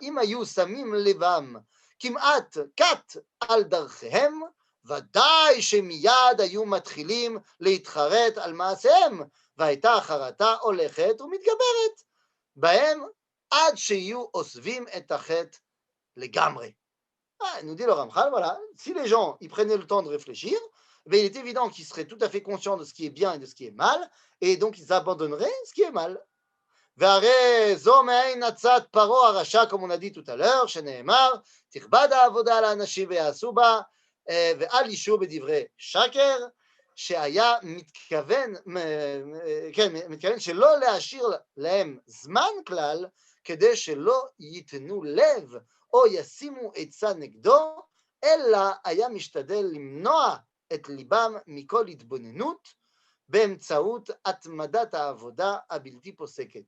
אם היו שמים לבם כמעט קט על דרכיהם, ודאי שמיד היו מתחילים להתחרט על מעשיהם, והייתה החרטה הולכת ומתגברת בהם עד שיהיו עוזבים את החטא לגמרי. Nous dit le Ramchal, voilà, si les gens ils prenaient le temps de réfléchir, il est évident qu'ils seraient tout à fait conscients de ce qui est bien et de ce qui est mal, et donc ils abandonneraient ce qui est mal. והרי זו מעין עצת פרעה הרשע, comme on a dit tout à l'heure, שנאמר, תכבד העבודה לאנשים ויעשו בה, ואל יישעו בדברי שקר, שהיה מתכוון שלא להשאיר להם זמן כלל, כדי שלא ייתנו לב או ישימו עצה נגדו, אלא היה משתדל למנוע את ליבם מכל התבוננות באמצעות התמדת העבודה הבלתי פוסקת.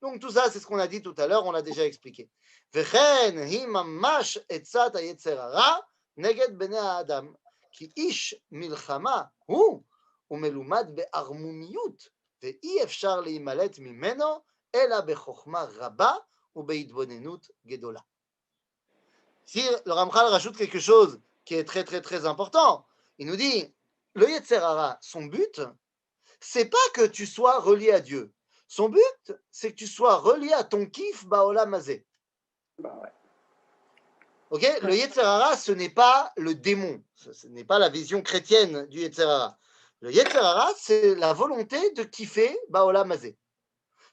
Donc tout ça, c'est ce qu'on a dit tout à l'heure, on l'a déjà expliqué. וכן היא ממש עצת היצר הרע נגד בני האדם, כי איש מלחמה הוא ומלומד בערמומיות, ואי אפשר להימלט ממנו אלא בחוכמה רבה ובהתבוננות גדולה. Si le Ramchal rajoute quelque chose qui est très très très important, il nous dit, le Yetzer Hara, son but, c'est pas que tu sois relié à Dieu. Son but, c'est que tu sois relié à ton kiff Baolam Hazé. Ok? Le Yetzer Hara, ce n'est pas le démon. Ce n'est pas la vision chrétienne du Yetzer Hara. Le Yetzer Hara, c'est la volonté de kiffer Baolam Hazé.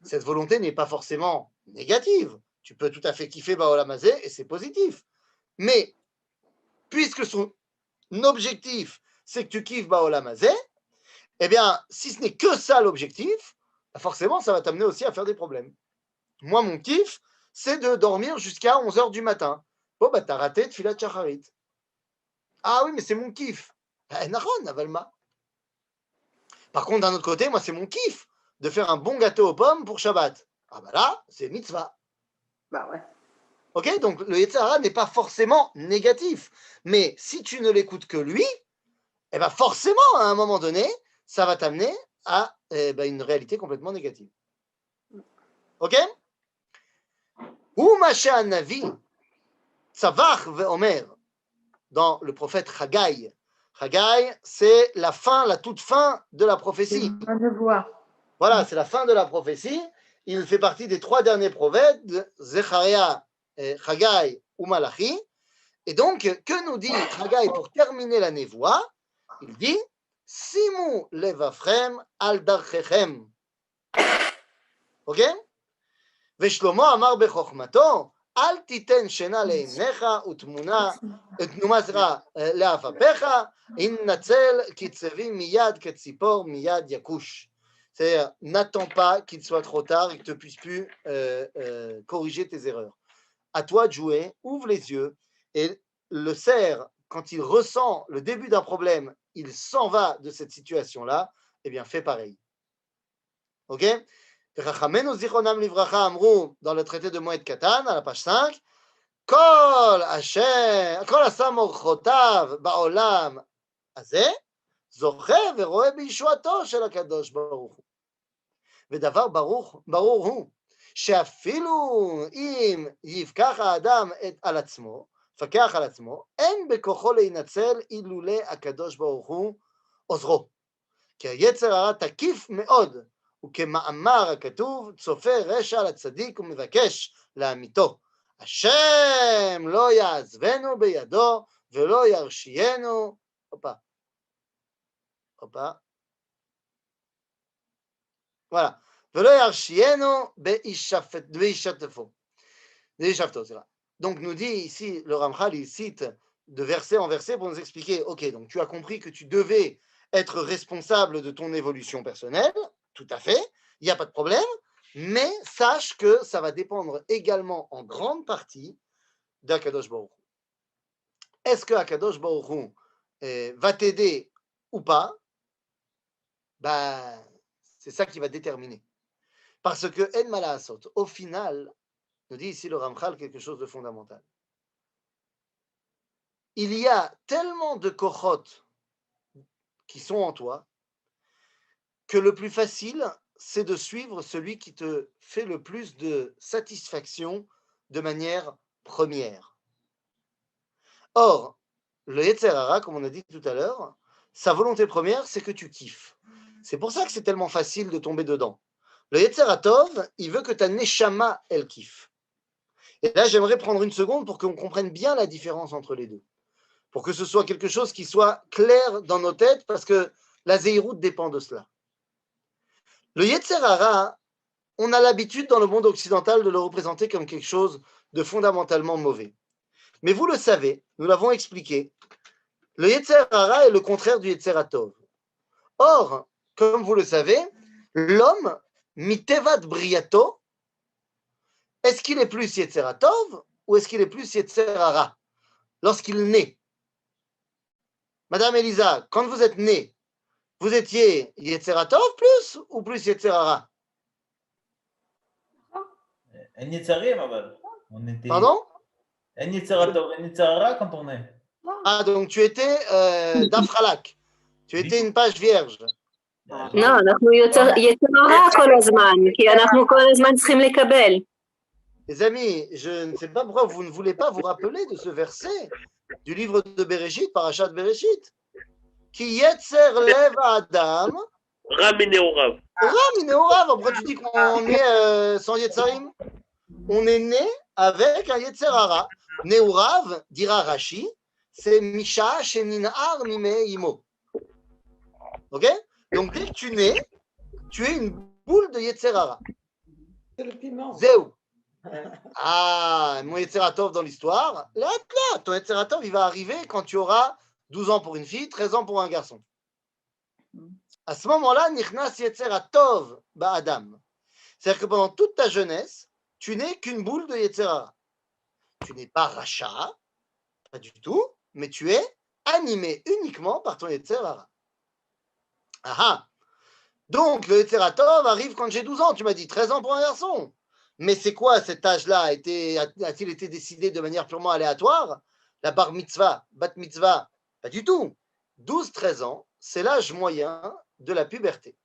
Cette volonté n'est pas forcément négative. Tu peux tout à fait kiffer Baolam Hazé et c'est positif. Mais, puisque son objectif, c'est que tu kiffes Baolam Hazé, eh bien, si ce n'est que ça l'objectif, forcément, ça va t'amener aussi à faire des problèmes. Moi, mon kiff, c'est de dormir jusqu'à 11h du matin. Bon, bah, t'as raté Tfilat Shacharit. Ah oui, mais c'est mon kiff. Naron, Avalma. Par contre, d'un autre côté, moi, c'est mon kiff de faire un bon gâteau aux pommes pour Shabbat. Ah bah là, c'est mitzvah. Bah ouais. Ok, donc le Yetzer Hara n'est pas forcément négatif. Mais si tu ne l'écoutes que lui, eh ben forcément, à un moment donné, ça va t'amener à une réalité complètement négative. Ok? Ou Masha Navi, Tzavach ve'omer, dans le prophète Haggai. Haggai, c'est la fin, la toute fin de la prophétie. On le voit. Voilà, c'est la fin de la prophétie. Il fait partie des 3 derniers prophètes, Zecharia, Haggai ou Malachi. Et donc, que nous dit Haggai pour terminer la névoie? Il dit Simu levafrem al darchechem. Ok? ושלמה אמר בחוכמתו, אל תיתן שינה לעיניך ותנומה לעפפיך, הנצל קצבים מיד כציפור מיד יכוש. C'est-à-dire, n'attends pas qu'il soit trop tard et que tu ne puisses plus corriger tes erreurs. À toi de jouer, ouvre les yeux, et le cerf, quand il ressent le début d'un problème, il s'en va de cette situation-là, eh bien, fais pareil. Ok? Chachamenu zichronam livracha amru, dans le traité de Moed Katan, à la page 5, Kol Hashem, Kol Asam Orchotav Ba'olam Hazeh, זוכה ורואה בישועתו של הקדוש ברוך הוא. ודבר ברור הוא, שאפילו אם יפקח האדם על עצמו, פקח על עצמו, אין בכוחו להינצל אילולא הקדוש ברוך הוא עוזרו. כי היצר הרע תקיף מאוד, וכמאמר הכתוב, צופה רשע לצדיק ומבקש להמיתו. השם לא יעזבנו בידו ולא ירשיינו. Voilà. ולא ירשיינו בהישתפו. Donc nous dit ici, le Ramchal, il cite de verset en verset pour nous expliquer, ok, donc tu as compris que tu devais être responsable de ton évolution personnelle, tout à fait, il n'y a pas de problème, mais sache que ça va dépendre également en grande partie d'Akadosh Baruch Hu. Est-ce que Akadosh Baruch Hu va t'aider ou pas? Ben, c'est ça qui va déterminer. Parce que En Malasot, au final, nous dit ici le Ramchal quelque chose de fondamental. Il y a tellement de kochot qui sont en toi que le plus facile, c'est de suivre celui qui te fait le plus de satisfaction de manière première. Or, le Yetzer Hara, comme on a dit tout à l'heure, sa volonté première, c'est que tu kiffes. C'est pour ça que c'est tellement facile de tomber dedans. Le Yetzer Hatov, il veut que ta Neshama, elle kiffe. Et là, j'aimerais prendre une seconde pour qu'on comprenne bien la différence entre les deux. Pour que ce soit quelque chose qui soit clair dans nos têtes, parce que la Zéhirout dépend de cela. Le Yetzer Hara, on a l'habitude dans le monde occidental de le représenter comme quelque chose de fondamentalement mauvais. Mais vous le savez, nous l'avons expliqué, le Yetzer Hara est le contraire du Yetzer Hatov. Or, comme vous le savez, l'homme, mitevat briato, est-ce qu'il est plus Yetzer Hatov ou est-ce qu'il est plus Yetzer Hara lorsqu'il naît? Madame Elisa, quand vous êtes née, vous étiez Yetzer Hatov plus ou plus Yetzer Hara? En Yetzarim, on était. Pardon? En Yetzer Hatov, en Yetzer Hara quand on est. Ah, donc tu étais d'Afralak. Tu étais une page vierge. לא, אנחנו יצר הרע כל הזמן, כי אנחנו כל הזמן צריכים לקבל. Les amis, je ne sais pas pourquoi vous ne voulez pas vous rappeler de ce verset du livre de Bereshit, Parashat Bereshit. Ki yetzer lev Adam. Rami Neorav. Rami Neorav. Pourquoi tu dis qu'on est sans Yetzarim? On est né avec un Yetzer Hara. Neorav, dira Rashi, c'est Misha Shenin'ar Mime Imo. Ok? Donc dès que tu nais, tu es une boule de Yetzer Hara. C'est le piment. Zéou. Ah, mon Yetzer Hatov dans l'histoire, là, ton Yetzer Hatov, il va arriver quand tu auras 12 ans pour une fille, 13 ans pour un garçon. À ce moment-là, Nichnas Yetzer Hatov Ba'adam. C'est-à-dire que pendant toute ta jeunesse, tu n'es qu'une boule de Yetzer Hara. Tu n'es pas Racha, pas du tout, mais tu es animé uniquement par ton Yetzer Hara. Ah, donc le Yetzer Hatov arrive quand j'ai 12 ans, tu m'as dit 13 ans pour un garçon. Mais c'est quoi cet âge-là? A-t-il été décidé de manière purement aléatoire? La bar mitzvah, bat mitzvah, pas du tout. 12-13 ans, c'est l'âge moyen de la puberté.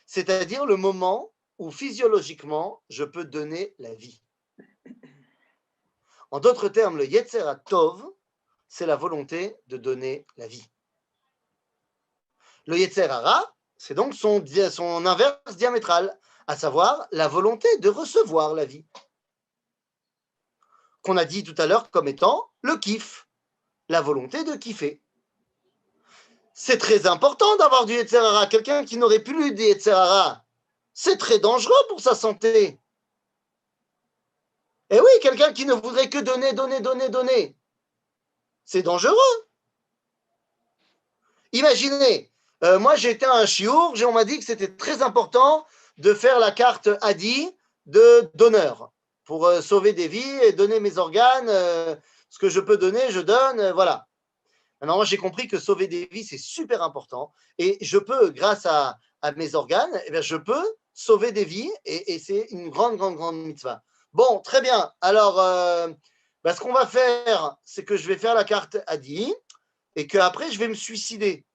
C'est-à-dire le moment où physiologiquement je peux donner la vie. En d'autres termes, le Yetzer Hatov, c'est la volonté de donner la vie. Le Yetzer Hara, c'est donc son inverse diamétral, à savoir la volonté de recevoir la vie. Qu'on a dit tout à l'heure comme étant le kiff, la volonté de kiffer. C'est très important d'avoir du Yetzer Hara. Quelqu'un qui n'aurait plus de Yetzer Hara, c'est très dangereux pour sa santé. Et oui, quelqu'un qui ne voudrait que donner, c'est dangereux. Imaginez, moi j'ai été à un chiour, on m'a dit que c'était très important de faire la carte Hadi de donneur pour sauver des vies et donner mes organes, ce que je peux donner, je donne, voilà. Maintenant, moi j'ai compris que sauver des vies c'est super important et je peux, grâce à mes organes, eh bien, je peux sauver des vies et c'est une grande mitzvah. Bon, très bien. Alors, ce qu'on va faire, c'est que je vais faire la carte Hadi et qu'après je vais me suicider.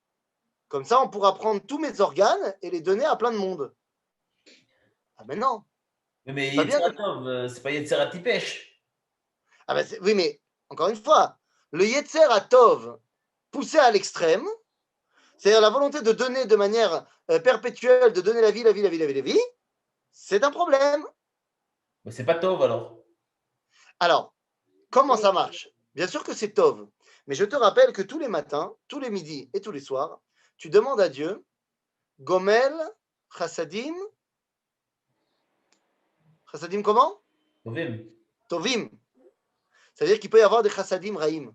Comme ça, on pourra prendre tous mes organes et les donner à plein de monde. Ah ben non. Mais Pas bien. Yetzirah Tov, c'est pas Yetzirah Tipesh. Ah ben oui, mais encore une fois, le Yetzer Tov poussé à l'extrême, c'est-à-dire la volonté de donner de manière perpétuelle, de donner la vie, c'est un problème. Mais c'est pas Tov alors. Alors, comment ça marche? Bien sûr que c'est Tov, mais je te rappelle que tous les matins, tous les midis et tous les soirs, tu demandes à Dieu, Gomel, Chassadim comment? Tovim. Tovim. C'est-à-dire qu'il peut y avoir des Chassadim Raïm.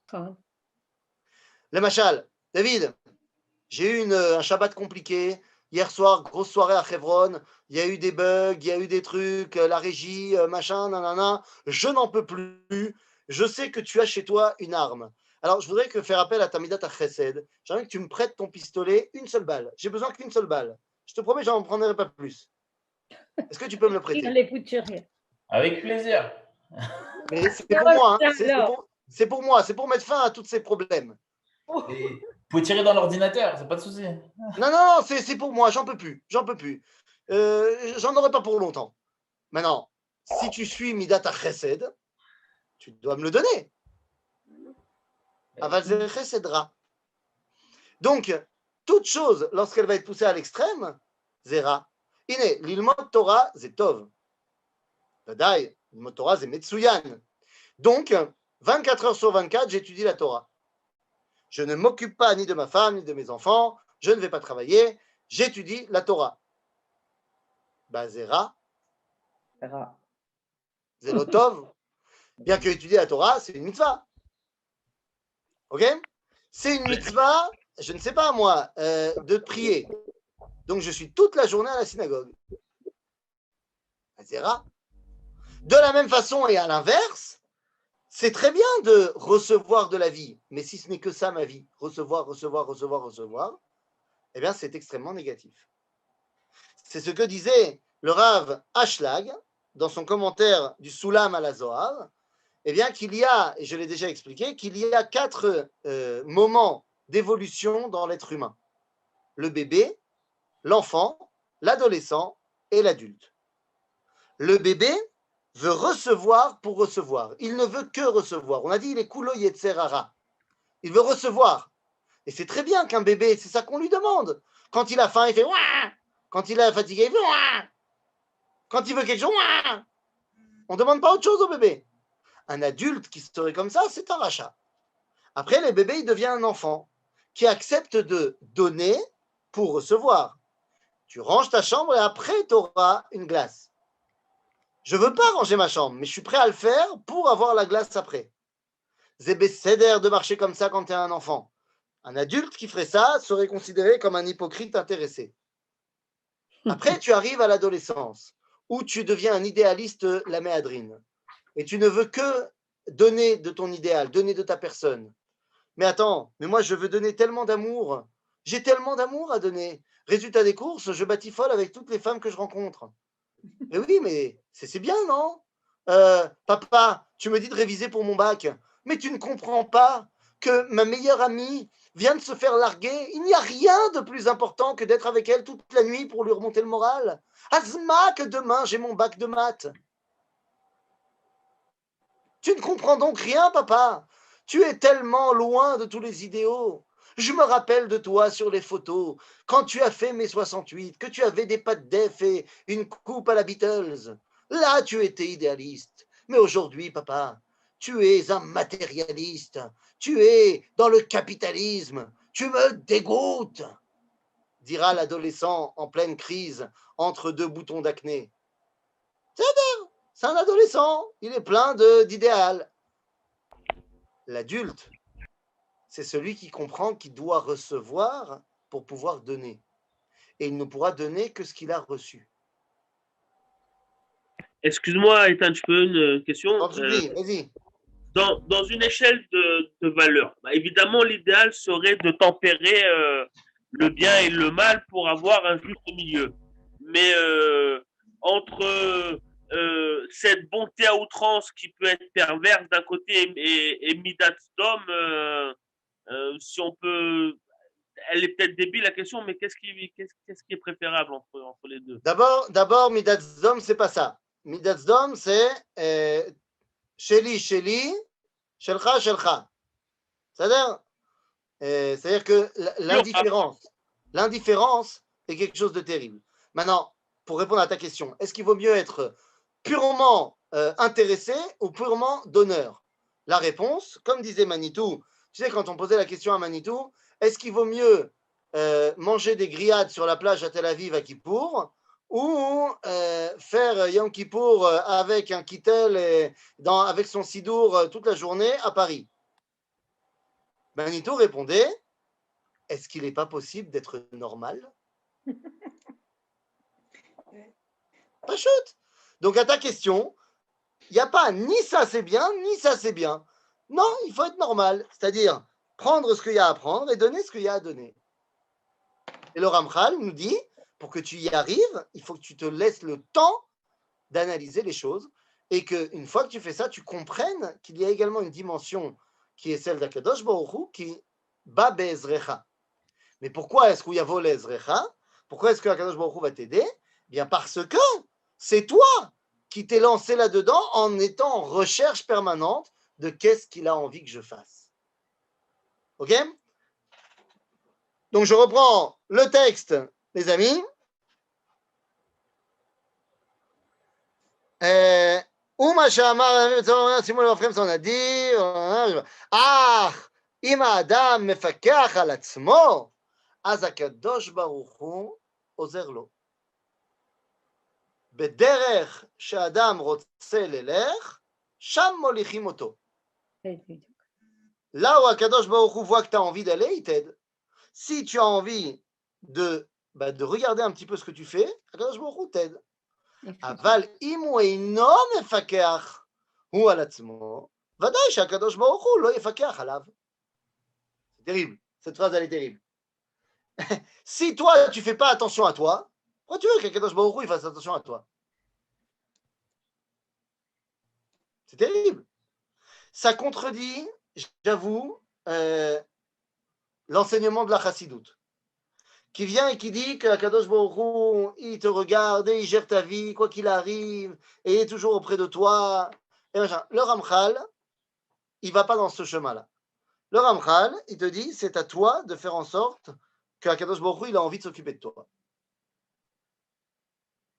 Quand- Le Machal, David, j'ai eu un Shabbat compliqué. Hier soir, grosse soirée à Hebron. Il y a eu des bugs, il y a eu des trucs, la régie, machin, nanana. Je n'en peux plus. Je sais que tu as chez toi une arme. Alors, je voudrais faire appel à ta Midat Chesed. J'aimerais que tu me prêtes ton pistolet, une seule balle. J'ai besoin qu'une seule balle. Je te promets, j'en prendrai pas plus. Est-ce que tu peux me le Il prêter? allait vous tirer. Avec plaisir. Mais c'est pour moi. Hein. C'est pour moi. C'est pour mettre fin à tous ces problèmes. Et vous pouvez tirer dans l'ordinateur, c'est pas de souci. Non, c'est pour moi, j'en peux plus. J'en aurai pas pour longtemps. Maintenant, si tu suis Midat Chesed, tu dois me le donner. Aval ze Chesedra. Donc, toute chose, lorsqu'elle va être poussée à l'extrême, zera. Ine, l'ilmot Torah, c'est tov. Vadaï, l'ilmot Torah, c'est metsuyan. Donc, 24 heures sur 24, j'étudie la Torah. Je ne m'occupe pas ni de ma femme, ni de mes enfants. Je ne vais pas travailler. J'étudie la Torah. Zera. Zerotov. Bien que étudier la Torah, c'est une mitzvah. Ok? C'est une mitzvah, je ne sais pas moi, de prier. Donc je suis toute la journée à la synagogue. Zera. De la même façon et à l'inverse, c'est très bien de recevoir de la vie. Mais si ce n'est que ça ma vie, recevoir, eh bien c'est extrêmement négatif. C'est ce que disait le Rav Ashlag dans son commentaire du Soulam à la Zohar, eh bien qu'il y a, et je l'ai déjà expliqué, qu'il y a 4 moments d'évolution dans l'être humain. Le bébé, l'enfant, l'adolescent et l'adulte. Le bébé veut recevoir pour recevoir. Il ne veut que recevoir. On a dit, il est kulo yetzer hara. Il veut recevoir. Et c'est très bien qu'un bébé, c'est ça qu'on lui demande. Quand il a faim, il fait ouah. Quand il est fatigué, il fait ouah. Quand il veut quelque chose, ouah. On ne demande pas autre chose au bébé. Un adulte qui serait comme ça, c'est un rachat. Après, le bébé, il devient un enfant qui accepte de donner pour recevoir. Tu ranges ta chambre et après, tu auras une glace. Je ne veux pas ranger ma chambre, mais je suis prêt à le faire pour avoir la glace après. C'est bécédaire de marcher comme ça quand tu es un enfant. Un adulte qui ferait ça serait considéré comme un hypocrite intéressé. Après, tu arrives à l'adolescence, où tu deviens un idéaliste la méadrine. Et tu ne veux que donner de ton idéal, donner de ta personne. Mais attends, mais moi je veux donner tellement d'amour. J'ai tellement d'amour à donner. Résultat des courses, je batifole avec toutes les femmes que je rencontre. Mais oui, mais c'est bien, non? Papa, tu me dis de réviser pour mon bac. Mais tu ne comprends pas que ma meilleure amie vient de se faire larguer. Il n'y a rien de plus important que d'être avec elle toute la nuit pour lui remonter le moral. Asma, que demain j'ai mon bac de maths. Tu ne comprends donc rien, papa. Tu es tellement loin de tous les idéaux. Je me rappelle de toi sur les photos, quand tu as fait mai 68, que tu avais des pattes d'œuf et une coupe à la Beatles. Là, tu étais idéaliste. Mais aujourd'hui, papa, tu es un matérialiste. Tu es dans le capitalisme. Tu me dégoûtes, dira l'adolescent en pleine crise entre 2 boutons d'acné. C'est un adolescent, il est plein d'idéal. L'adulte, c'est celui qui comprend qu'il doit recevoir pour pouvoir donner. Et il ne pourra donner que ce qu'il a reçu. Excuse-moi, Ethan, je peux une question? Vas-y. Dans une échelle de valeur, évidemment, l'idéal serait de tempérer le bien et le mal pour avoir un juste milieu. Mais entre cette bonté à outrance qui peut être perverse d'un côté et Midat Dom, si on peut, elle est peut-être débile la question, mais qu'est-ce qui est préférable entre les deux? D'abord, Midat Sdom, c'est pas ça. Midat Sdom, c'est Sheli, Sheli, Shelcha, Shelcha. C'est-à-dire que l'indifférence est quelque chose de terrible. Maintenant, pour répondre à ta question, est-ce qu'il vaut mieux être purement intéressé ou purement donneur? La réponse, comme disait Manitou, tu sais, quand on posait la question à Manitou, est-ce qu'il vaut mieux manger des grillades sur la plage à Tel Aviv à Kippour ou faire Yom Kippour avec un kittel avec son sidour toute la journée à Paris? Manitou répondait, est-ce qu'il n'est pas possible d'être normal? Pas chute. Donc à ta question, il n'y a pas ni ça c'est bien, ni ça c'est bien. Non, il faut être normal, c'est-à-dire prendre ce qu'il y a à prendre et donner ce qu'il y a à donner. Et le Ramchal nous dit, pour que tu y arrives, il faut que tu te laisses le temps d'analyser les choses et qu'une fois que tu fais ça, tu comprennes qu'il y a également une dimension qui est celle d'Akadosh Baruch Hu, qui ba be'ezrecha. Mais pourquoi est-ce qu'il y a volé ezrecha? Pourquoi est-ce que Akadosh Baruch Hu va t'aider? Bien parce que c'est toi qui t'es lancé là-dedans en étant en recherche permanente de qu'est-ce qu'il a envie que je fasse. Ok? Donc je reprends le texte, les amis. ומה שאמר, שימו לב הפרם סונדי, אם האדם מפקח על עצמו, אז הקדוש ברוך הוא עוזר לו. בדרך שאדם רוצה ללך, שם מוליכים אותו. Là où Akadosh Baruch Hu voit que tu as envie d'aller, il t'aide. Si tu as envie de regarder un petit peu ce que tu fais, Akadosh Baruch Hu t'aide. אבל אם הוא אינו מפקח הוא על עצמו, ודאי שהקדוש ברוך הוא לא יפקח עליו. C'est terrible, cette phrase elle est terrible. Si toi tu fais pas attention à toi, pourquoi tu veux qu'Akadosh Baruch Hu il fasse attention à toi? C'est terrible. Ça contredit, j'avoue, l'enseignement de la chassidoute, qui vient et qui dit que Akadosh Baruch Hu, il te regarde et il gère ta vie, quoi qu'il arrive, et il est toujours auprès de toi. Et machin. Le Ramchal, il ne va pas dans ce chemin-là. Le Ramchal, il te dit, c'est à toi de faire en sorte que Akadosh Baruch Hu, il a envie de s'occuper de toi.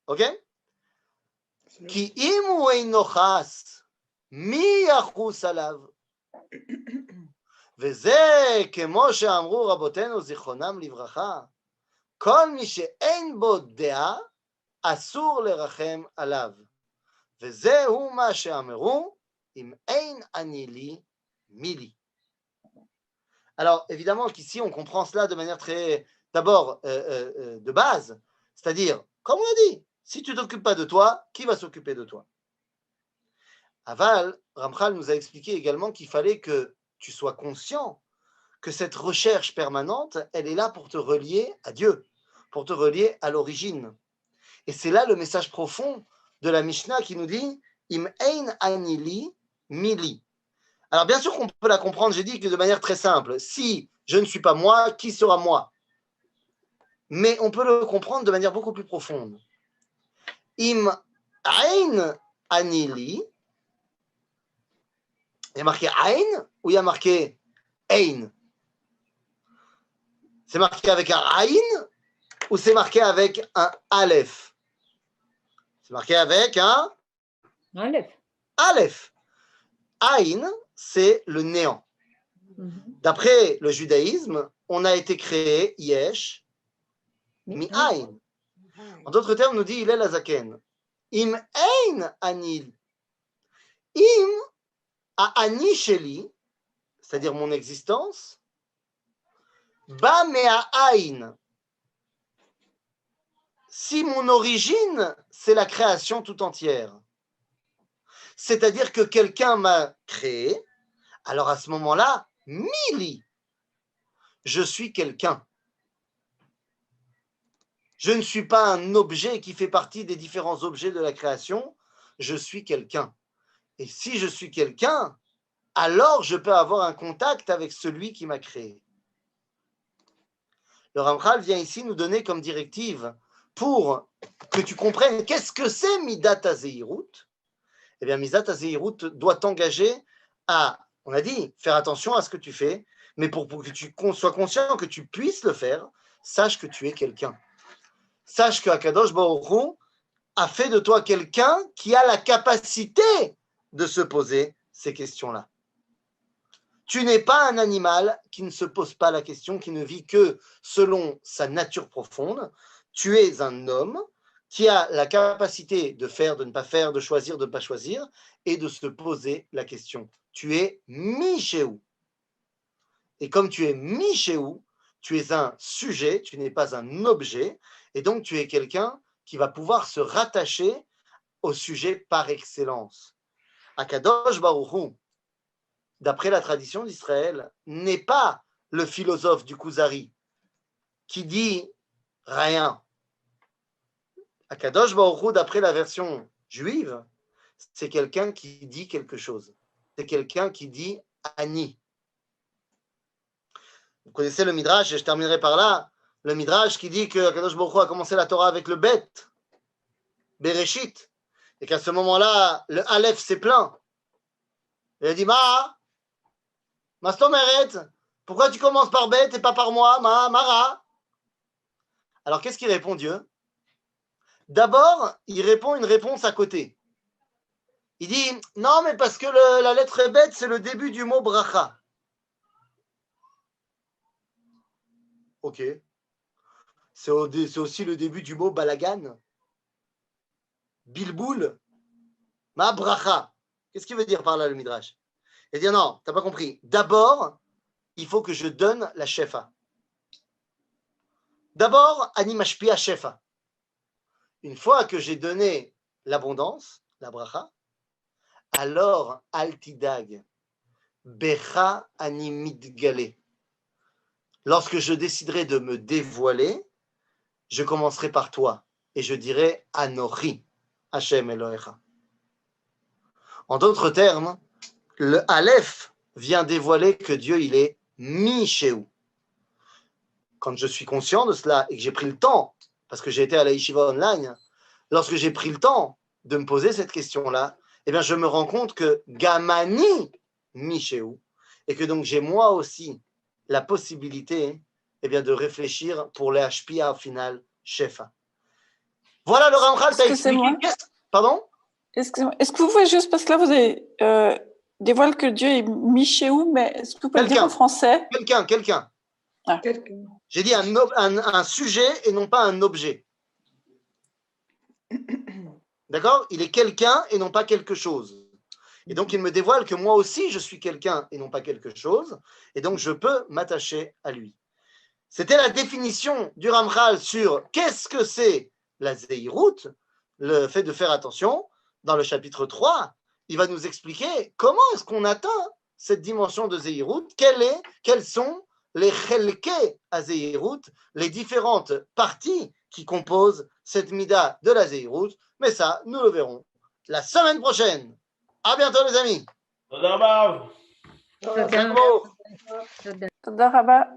Ok? Ki im hu eino chas, mi yachus alav. וזה כמו שאמרו רבותינו זיכרונם לברכה, כל מי שאין בו דעה, אסור לרחם עליו. וזהו מה שאמרו, אם אין אני לי, מי לי. Alors, évidemment qu'ici, on comprend cela de manière très, d'abord, de base, c'est-à-dire, comme on a dit, si tu ne t'occupes pas de toi, qui va s'occuper de toi? Aval, Ramchal nous a expliqué également qu'il fallait que tu sois conscient que cette recherche permanente, elle est là pour te relier à Dieu, pour te relier à l'origine. Et c'est là le message profond de la Mishnah qui nous dit Im ein anili mili. Alors bien sûr qu'on peut la comprendre, j'ai dit que de manière très simple. Si je ne suis pas moi, qui sera moi? Mais on peut le comprendre de manière beaucoup plus profonde. Im ein anili, il y a marqué ein ou il y a marqué ein? C'est marqué avec un aïn ou c'est marqué avec un aleph? C'est marqué avec un aleph. Aïn, c'est le néant. D'après le judaïsme, on a été créé yesh mi aïn. En d'autres termes, on nous dit il est la zaken. Im ein anil. Im a ani sheli, c'est-à-dire mon existence, ba mea aïn. Si mon origine, c'est la création tout entière, c'est-à-dire que quelqu'un m'a créé, alors à ce moment-là, mili, je suis quelqu'un. Je ne suis pas un objet qui fait partie des différents objets de la création, je suis quelqu'un. Et si je suis quelqu'un, alors je peux avoir un contact avec celui qui m'a créé. Le Ramchal vient ici nous donner comme directive pour que tu comprennes qu'est-ce que c'est Midat HaZehirut. Eh bien, Midat HaZehirut doit t'engager à, on a dit, faire attention à ce que tu fais, mais pour que tu sois conscient que tu puisses le faire, sache que tu es quelqu'un. Sache que Akadosh Baruch Hu a fait de toi quelqu'un qui a la capacité de se poser ces questions-là. Tu n'es pas un animal qui ne se pose pas la question, qui ne vit que selon sa nature profonde. Tu es un homme qui a la capacité de faire, de ne pas faire, de choisir, de ne pas choisir, et de se poser la question. Tu es Michéou. Et comme tu es Michéou, tu es un sujet, tu n'es pas un objet, et donc tu es quelqu'un qui va pouvoir se rattacher au sujet par excellence. Akadosh Baruch Hu, d'après la tradition d'Israël, n'est pas le philosophe du Kuzari qui dit rien. Akadosh Baruch Hu, d'après la version juive, c'est quelqu'un qui dit quelque chose. C'est quelqu'un qui dit Ani. Vous connaissez le Midrash, et je terminerai par là, le Midrash qui dit que Akadosh Baruch Hu a commencé la Torah avec le Bet, Bereshit, et qu'à ce moment-là, le Aleph s'est plaint. Il a dit, Mastomeret, pourquoi tu commences par Bet et pas par moi, Mara? Alors qu'est-ce qu'il répond Dieu? D'abord, il répond une réponse à côté. Il dit, non, mais parce que la lettre Bet, c'est le début du mot bracha. Ok. C'est aussi le début du mot balagan. Bilboul. Ma bracha. Qu'est-ce qu'il veut dire par là le Midrash? Il dit non, tu n'as pas compris. D'abord, il faut que je donne la shefa. D'abord, ani mashpia shefa. Une fois que j'ai donné l'abondance, la bracha, alors altidag. Becha ani mitgale. Lorsque je déciderai de me dévoiler, je commencerai par toi et je dirai Anochi, Hashem Elohecha. En d'autres termes, le Aleph vient dévoiler que Dieu, il est Michéou. Quand je suis conscient de cela et que j'ai pris le temps, parce que j'ai été à la Yeshiva online, lorsque j'ai pris le temps de me poser cette question-là, eh bien, je me rends compte que Gamani Michéou, et que donc j'ai moi aussi la possibilité de réfléchir pour les HPA au final, Shefa. Voilà le Ramchal t'a expliqué. Pardon? Excusez-moi. Est-ce que vous pouvez juste, parce que là vous avez dévoile que Dieu est Michéou, mais est-ce que vous pouvez le dire en français? Quelqu'un. Ah. J'ai dit un sujet et non pas un objet. D'accord? Il est quelqu'un et non pas quelque chose. Et donc, il me dévoile que moi aussi, je suis quelqu'un et non pas quelque chose. Et donc, je peux m'attacher à lui. C'était la définition du Ramchal sur qu'est-ce que c'est la Zehirut, le fait de faire attention. Dans le chapitre 3, il va nous expliquer comment est-ce qu'on atteint cette dimension de Zehirut, quels sont les chelkei à Zehirut, les différentes parties qui composent cette mida de la Zehirut. Mais ça, nous le verrons la semaine prochaine. À bientôt les amis. Toda Rabba. Toda. Toda Rabba.